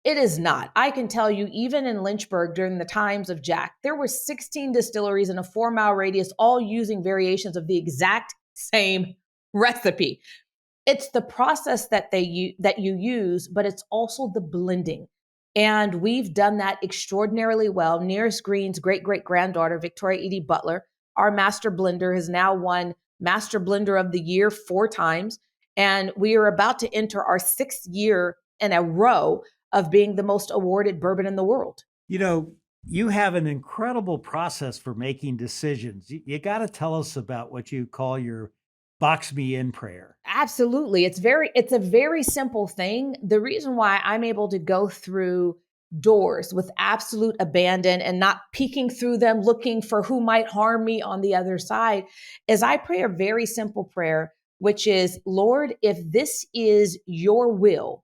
It is not. I can tell you, even in Lynchburg during the times of Jack, there were 16 distilleries in a 4-mile radius, all using variations of the exact same recipe. It's the process that you use, but it's also the blending. And we've done that extraordinarily well. Nearest Green's great-great-granddaughter, Victoria Edie Butler, our master blender, has now won Master Blender of the Year 4 times. And we are about to enter our 6th year in a row of being the most awarded bourbon in the world. You know, you have an incredible process for making decisions. You got to tell us about what you call your box me in prayer. Absolutely. It's a very simple thing. The reason why I'm able to go through doors with absolute abandon and not peeking through them, looking for who might harm me on the other side, is I pray a very simple prayer, which is, Lord, if this is your will,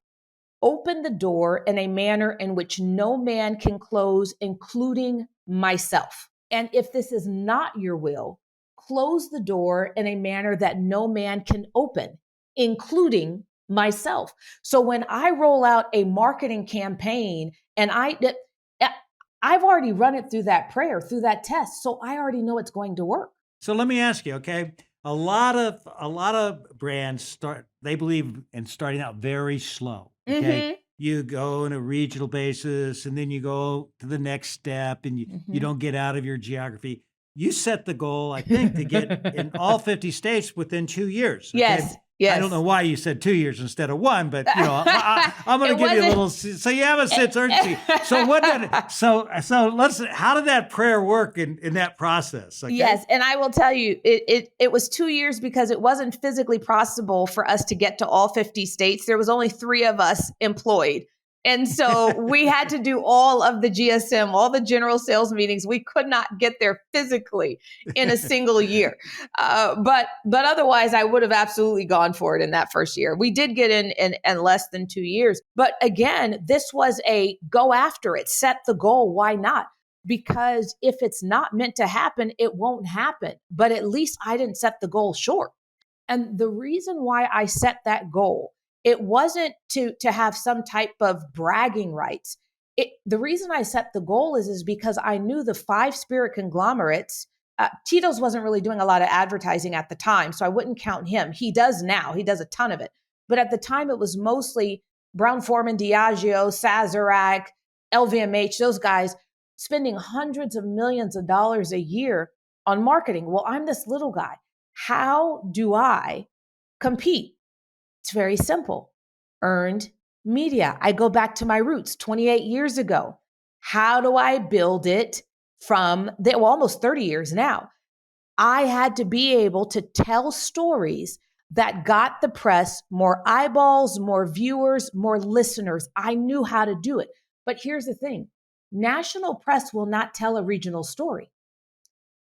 open the door in a manner in which no man can close, including myself. And if this is not your will, close the door in a manner that no man can open, including myself. So when I roll out a marketing campaign and I've already run it through that prayer, through that test, so I already know it's going to work. So let me ask you, okay? A lot of brands they believe in starting out very slow. Okay. Mm-hmm. You go on a regional basis and then you go to the next step and you don't get out of your geography. You set the goal, I think, to get in all 50 states within 2 years. Okay? Yes. Yes. I don't know why you said 2 years instead of 1, but I'm going to give you a little. So you have a sense of urgency. So how did that prayer work in that process? Okay? Yes, and I will tell you, it was 2 years because it wasn't physically possible for us to get to all 50 states. There was only 3 of us employed. And so we had to do all of the GSM, all the general sales meetings. We could not get there physically in a single year. But otherwise, I would have absolutely gone for it in that first year. We did get in less than 2 years. But again, this was a go after it, set the goal. Why not? Because if it's not meant to happen, it won't happen. But at least I didn't set the goal short. And the reason why I set that goal, it wasn't to have some type of bragging rights. The reason I set the goal is because I knew the 5 spirit conglomerates. Tito's wasn't really doing a lot of advertising at the time, so I wouldn't count him. He does now. He does a ton of it. But at the time, it was mostly Brown-Forman, Diageo, Sazerac, LVMH, those guys spending hundreds of millions of dollars a year on marketing. Well, I'm this little guy. How do I compete? It's very simple. Earned media. I go back to my roots 28 years ago. How do I build it from almost 30 years now? I had to be able to tell stories that got the press more eyeballs, more viewers, more listeners. I knew how to do it. But here's the thing. National press will not tell a regional story.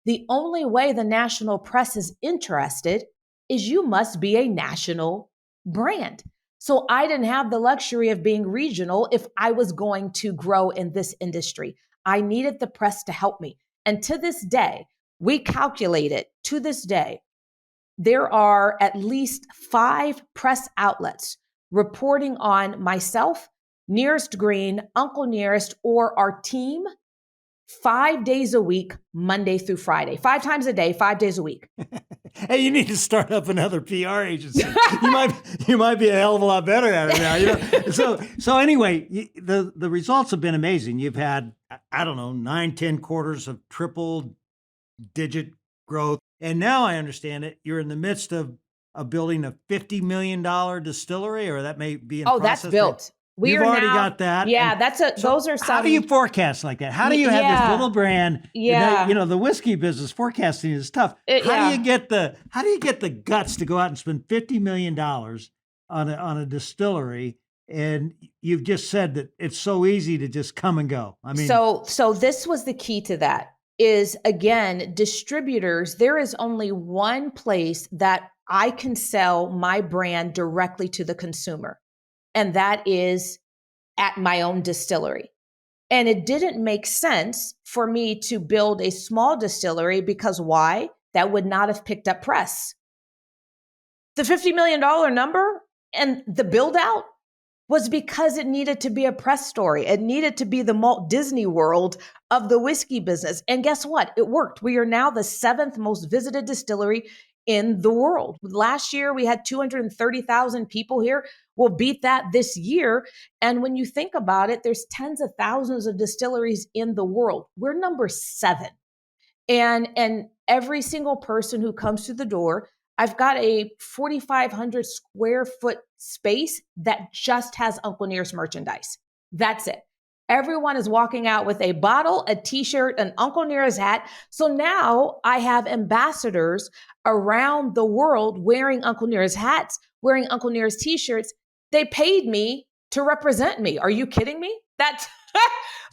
The only way the national press is interested is you must be a national brand. So I didn't have the luxury of being regional if I was going to grow in this industry. I needed the press to help me. And to this day, we calculated to this day, there are at least 5 press outlets reporting on myself, Nearest Green, Uncle Nearest, or our team 5 days a week, Monday through Friday, 5 times a day, 5 days a week. Hey, you need to start up another PR agency. You might be a hell of a lot better at it now. You know? So anyway, the results have been amazing. You've had, I don't know, 9-10 quarters of triple digit growth. And now I understand it. You're in the midst of building a $50 million distillery, or that may be in process. That's built. We You've are already now, got that. Yeah, And that's a. so Those are some. how do you forecast like that? How do you have this Yeah. little brand? Yeah. You know, the whiskey business forecasting is tough. How do you get the guts to go out and spend $50 million on a distillery? And you've just said that it's so easy to just come and go. I mean, so this was the key to that is, again, distributors. There is only one place that I can sell my brand directly to the consumer, and that is at my own distillery. And it didn't make sense for me to build a small distillery because why? That would not have picked up press. The $50 million number and the build out was because it needed to be a press story. It needed to be the Walt Disney World of the whiskey business. And guess what? It worked. We are now the 7th most visited distillery in the world. Last year, we had 230,000 people here. We'll beat that this year. And when you think about it, there's tens of thousands of distilleries in the world. We're number 7. And every single person who comes through the door, I've got a 4,500 square foot space that just has Uncle Nearest merchandise. That's it. Everyone is walking out with a bottle, a t-shirt, an Uncle Nearest hat. So now I have ambassadors around the world wearing Uncle Nearest hats, wearing Uncle Nearest t-shirts. They paid me to represent me. Are you kidding me? That's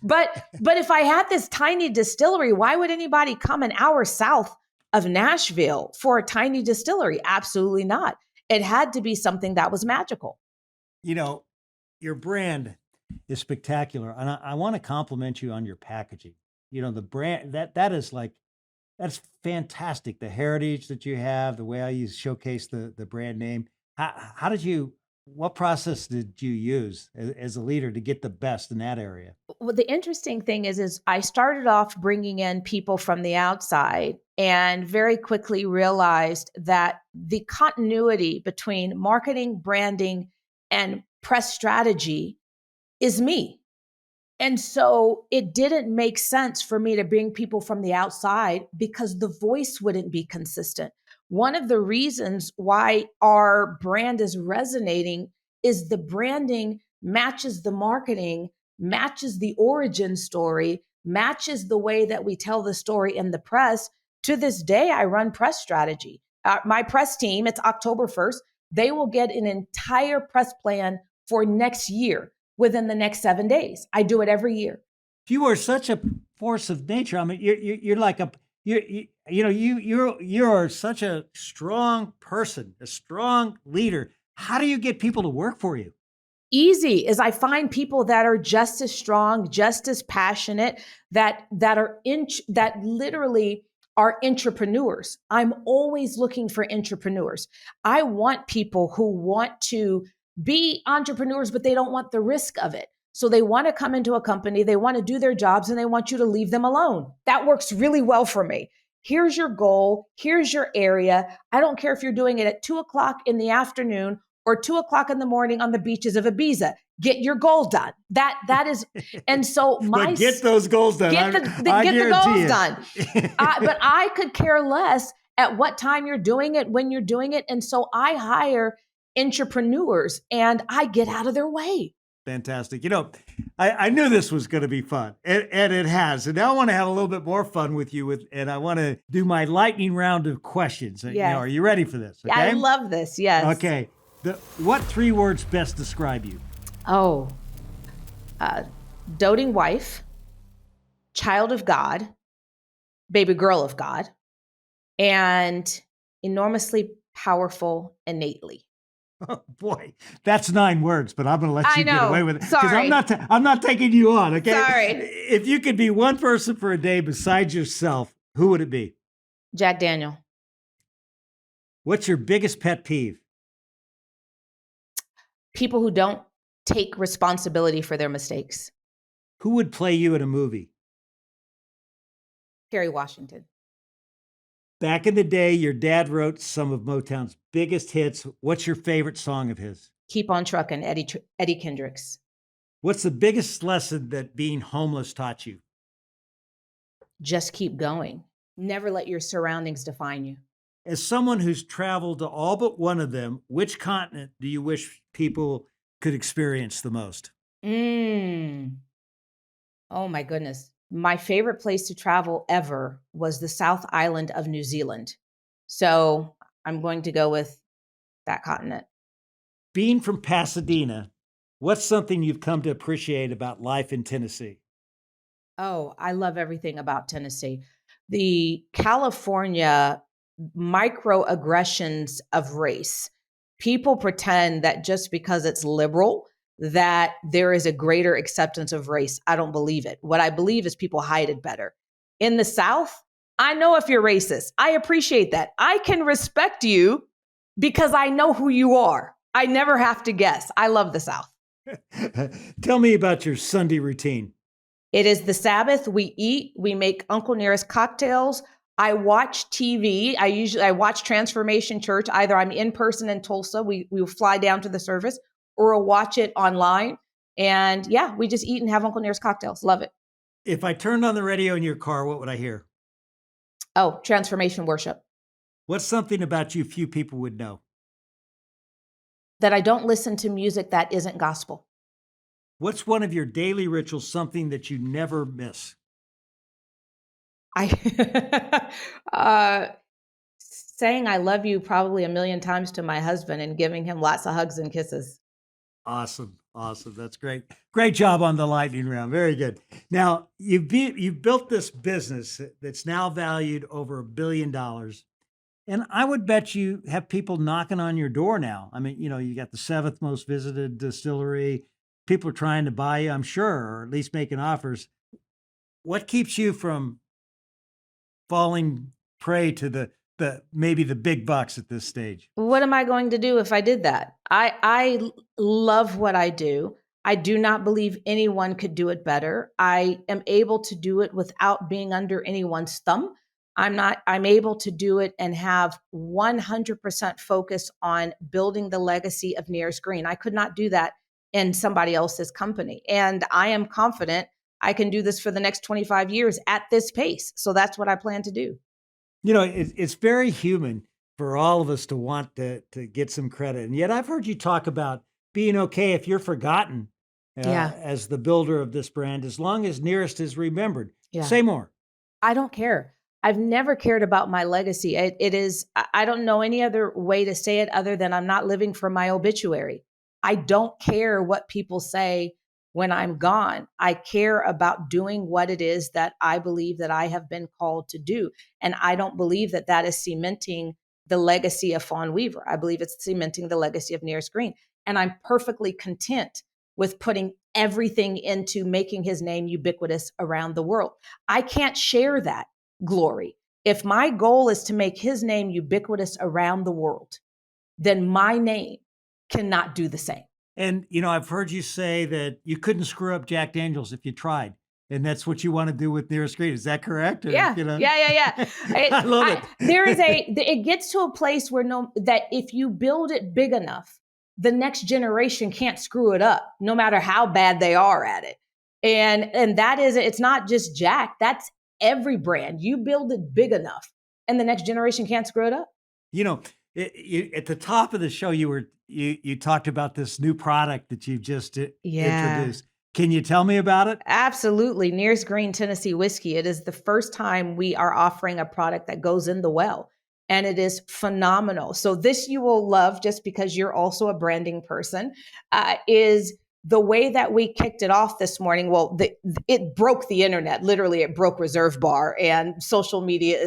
but if I had this tiny distillery, why would anybody come an hour south of Nashville for a tiny distillery? Absolutely not. It had to be something that was magical. You know, your brand is spectacular. And I want to compliment you on your packaging. You know, the brand that's fantastic. The heritage that you have, the way you showcase the brand name. What process did you use as a leader to get the best in that area? Well, the interesting thing is I started off bringing in people from the outside and very quickly realized that the continuity between marketing, branding, and press strategy is me. And so it didn't make sense for me to bring people from the outside because the voice wouldn't be consistent. One of the reasons why our brand is resonating is the branding matches the marketing, matches the origin story, matches the way that we tell the story in the press. To this day, I run press strategy. My press team, it's October 1st, they will get an entire press plan for next year within the next 7 days. I do it every year. You are such a force of nature. I mean, you're like you're such a strong person, a strong leader. How do you get people to work for you? Easy is I find people that are just as strong, just as passionate, that literally are intrepreneurs. I'm always looking for intrepreneurs. I want people who want to be entrepreneurs, but they don't want the risk of it. So they want to come into a company, they want to do their jobs, and they want you to leave them alone. That works really well for me. Here's your goal. Here's your area. I don't care if you're doing it at 2:00 in the afternoon or 2:00 in the morning on the beaches of Ibiza. Get your goal done. That is, and so but get those goals done. Get the goals done. But I could care less at what time you're doing it, when you're doing it, and so I hire intrapreneurs and I get out of their way. Fantastic. You know, I knew this was going to be fun, and it has. And now I want to have a little bit more fun with you, and I want to do my lightning round of questions. Yes. You know, are you ready for this? Okay? I love this. Yes. Okay. What 3 words best describe you? Oh, doting wife, child of God, baby girl of God, and enormously powerful innately. Oh boy, that's 9 words, but I'm going to let you get away with it because Sorry. I'm not taking you on. Okay. Sorry. If you could be one person for a day besides yourself, who would it be? Jack Daniel. What's your biggest pet peeve? People who don't take responsibility for their mistakes. Who would play you in a movie? Kerry Washington. Back in the day, your dad wrote some of Motown's biggest hits. What's your favorite song of his? Keep on Truckin', Eddie Kendricks. What's the biggest lesson that being homeless taught you? Just keep going. Never let your surroundings define you. As someone who's traveled to all but one of them, which continent do you wish people could experience the most? Mm. Oh my goodness. My favorite place to travel ever was the South Island of New Zealand. So I'm going to go with that continent. Being from Pasadena, what's something you've come to appreciate about life in Tennessee? Oh, I love everything about Tennessee. The California microaggressions of race. People pretend that just because it's liberal, that there is a greater acceptance of race. I don't believe it. What I believe is people hide it better. In the South, I know if you're racist. I appreciate that. I can respect you because I know who you are. I never have to guess. I love the South. Tell me about your Sunday routine. It is the Sabbath. We eat, we make Uncle Nearest cocktails. I watch TV. I watch Transformation Church. Either I'm in person in Tulsa, we will fly down to the service, or we'll watch it online. And yeah, we just eat and have Uncle Nearest cocktails. Love it. If I turned on the radio in your car, what would I hear? Oh, Transformation Worship. What's something about you few people would know? That I don't listen to music that isn't gospel. What's one of your daily rituals, something that you never miss? I saying I love you probably a million times to my husband and giving him lots of hugs and kisses. Awesome. Awesome. That's great. Great job on the lightning round. Very good. Now, you've built this business that's now valued over $1 billion. And I would bet you have people knocking on your door now. I mean, you got the 7th most visited distillery. People are trying to buy you, I'm sure, or at least making offers. What keeps you from falling prey to the maybe the big bucks at this stage? What am I going to do if I did that? I love what I do. I do not believe anyone could do it better. I am able to do it without being under anyone's thumb. I'm able to do it and have 100% focus on building the legacy of Nearest Green. I could not do that in somebody else's company. And I am confident I can do this for the next 25 years at this pace. So that's what I plan to do. It's very human for all of us to want to get some credit. And yet I've heard you talk about being okay if you're forgotten as the builder of this brand, as long as Nearest is remembered. Yeah. Say more. I don't care. I've never cared about my legacy. I don't know any other way to say it other than I'm not living for my obituary. I don't care what people say when I'm gone. I care about doing what it is that I believe that I have been called to do. And I don't believe that that is cementing the legacy of Fawn Weaver. I believe it's cementing the legacy of Nearest Green. And I'm perfectly content with putting everything into making his name ubiquitous around the world. I can't share that glory. If my goal is to make his name ubiquitous around the world, then my name cannot do the same. And, I've heard you say that you couldn't screw up Jack Daniels if you tried. And that's what you want to do with Nearest Green. Is that correct? Or, yeah. I love it. It gets to a place where that if you build it big enough, the next generation can't screw it up, no matter how bad they are at it. And that is, it's not just Jack, that's every brand. You build it big enough and the next generation can't screw it up. At the top of the show, you talked about this new product that you've just introduced. Can you tell me about it? Absolutely. Nearest Green Tennessee Whiskey. It is the first time we are offering a product that goes in the well, and it is phenomenal. So this you will love just because you're also a branding person, is the way that we kicked it off this morning. Well, it broke the internet. Literally, it broke Reserve Bar, and social media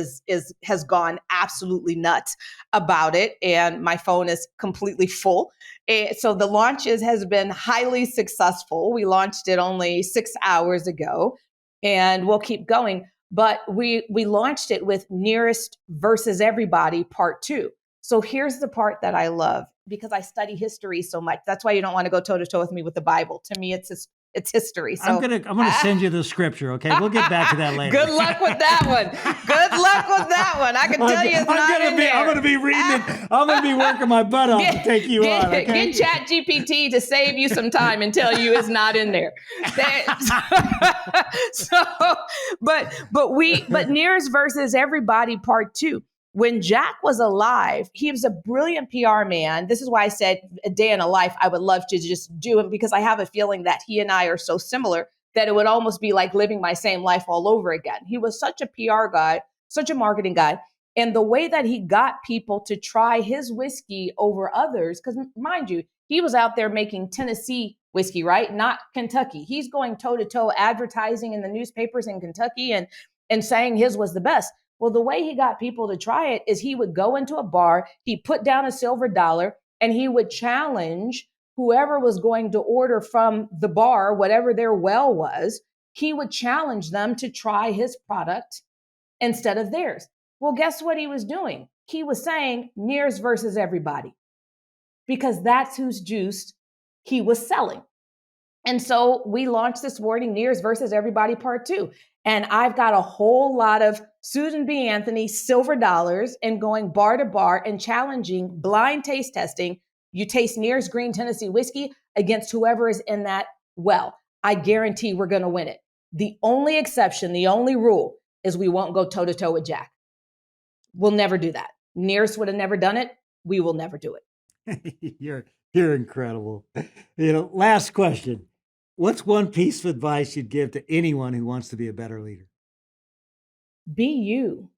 has gone absolutely nuts about it. And my phone is completely full. So the launch has been highly successful. We launched it only 6 hours ago, and we'll keep going. But we launched it with Nearest versus Everybody Part 2. So here's the part that I love, because I study history so much. That's why you don't want to go toe to toe with me with the Bible. To me, it's history. So I'm gonna send you the scripture. Okay, we'll get back to that later. Good luck with that one. Good luck with that one. I can tell you, it's not in there. I'm gonna be reading it. I'm gonna be working my butt off to take you on. Okay? Get ChatGPT to save you some time and tell you it's not in there. But Nearest versus Everybody Part 2. When Jack was alive, he was a brilliant PR man. This is why I said a day in a life, I would love to just do him, because I have a feeling that he and I are so similar that it would almost be like living my same life all over again. He was such a PR guy, such a marketing guy. And the way that he got people to try his whiskey over others, because mind you, he was out there making Tennessee whiskey, right? Not Kentucky. He's going toe to toe advertising in the newspapers in Kentucky and saying his was the best. Well, the way he got people to try it is he would go into a bar, he put down a silver dollar, and he would challenge whoever was going to order from the bar, whatever their well was, he would challenge them to try his product instead of theirs. Well, guess what he was doing? He was saying Nears versus everybody, because that's whose juice he was selling. And so we launched this wording, Nears versus everybody part 2. And I've got a whole lot of Susan B. Anthony silver dollars and going bar to bar and challenging blind taste testing. You taste Nears Green Tennessee whiskey against whoever is in that well. I guarantee we're going to win it. The only exception, the only rule is we won't go toe to toe with Jack. We'll never do that. Nears would have never done it. We will never do it. You're incredible. Last question. What's one piece of advice you'd give to anyone who wants to be a better leader? Be you.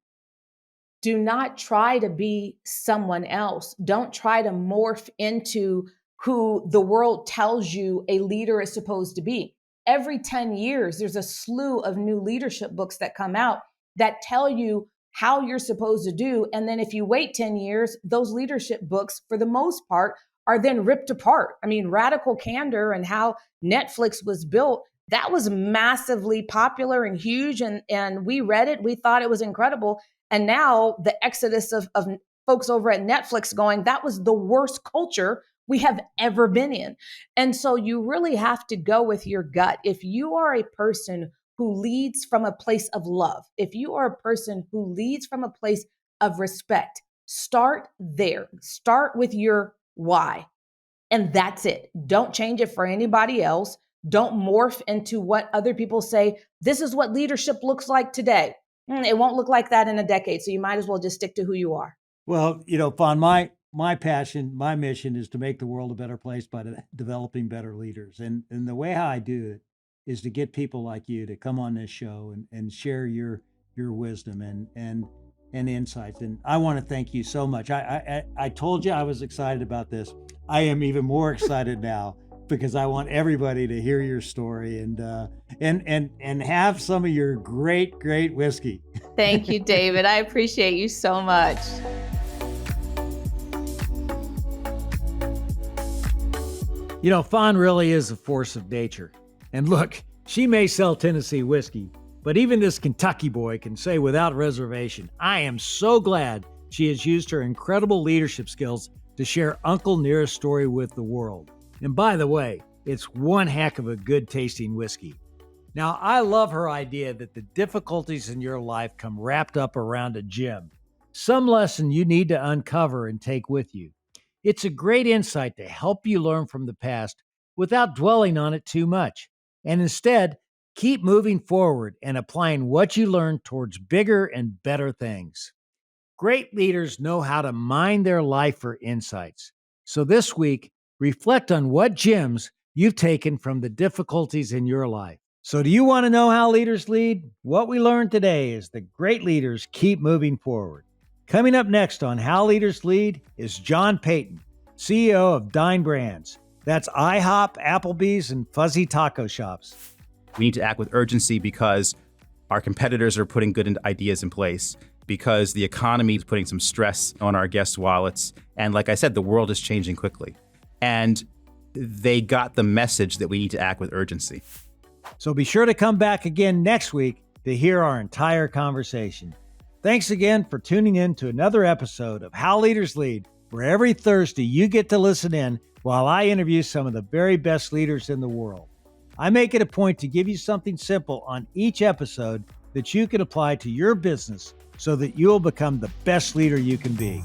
Do not try to be someone else. Don't try to morph into who the world tells you a leader is supposed to be. Every 10 years, there's a slew of new leadership books that come out that tell you how you're supposed to do. And then if you wait 10 years, those leadership books, for the most part, are then ripped apart. I mean, Radical Candor and how Netflix was built, that was massively popular and huge. And we read it. We thought it was incredible. And now the exodus of folks over at Netflix going, that was the worst culture we have ever been in. And so you really have to go with your gut. If you are a person who leads from a place of love, if you are a person who leads from a place of respect, start there. Start with your why. And that's it. Don't change it for anybody else. Don't morph into what other people say. This is what leadership looks like today. It won't look like that in a decade. So you might as well just stick to who you are. Well, Fawn, my passion, my mission is to make the world a better place by developing better leaders. And the way how I do it is to get people like you to come on this show and share your wisdom and insights. And I want to thank you so much. I told you I was excited about this. I am even more excited now because I want everybody to hear your story and have some of your great whiskey. Thank you, David. I appreciate you so much. Fawn really is a force of nature. And look, she may sell Tennessee whiskey, but even this Kentucky boy can say without reservation, I am so glad she has used her incredible leadership skills to share Uncle Nearest's story with the world. And by the way, it's one heck of a good tasting whiskey. Now, I love her idea that the difficulties in your life come wrapped up around a gem, some lesson you need to uncover and take with you. It's a great insight to help you learn from the past without dwelling on it too much, and instead, keep moving forward and applying what you learned towards bigger and better things. Great leaders know how to mine their life for insights. So this week, reflect on what gems you've taken from the difficulties in your life. So do you want to know how leaders lead? What we learned today is that great leaders keep moving forward. Coming up next on How Leaders Lead is John Payton, CEO of Dine Brands. That's IHOP, Applebee's, and Fuzzy Taco Shops. We need to act with urgency because our competitors are putting good ideas in place, because the economy is putting some stress on our guests' wallets. And like I said, the world is changing quickly. And they got the message that we need to act with urgency. So be sure to come back again next week to hear our entire conversation. Thanks again for tuning in to another episode of How Leaders Lead, where every Thursday you get to listen in while I interview some of the very best leaders in the world. I make it a point to give you something simple on each episode that you can apply to your business so that you'll become the best leader you can be.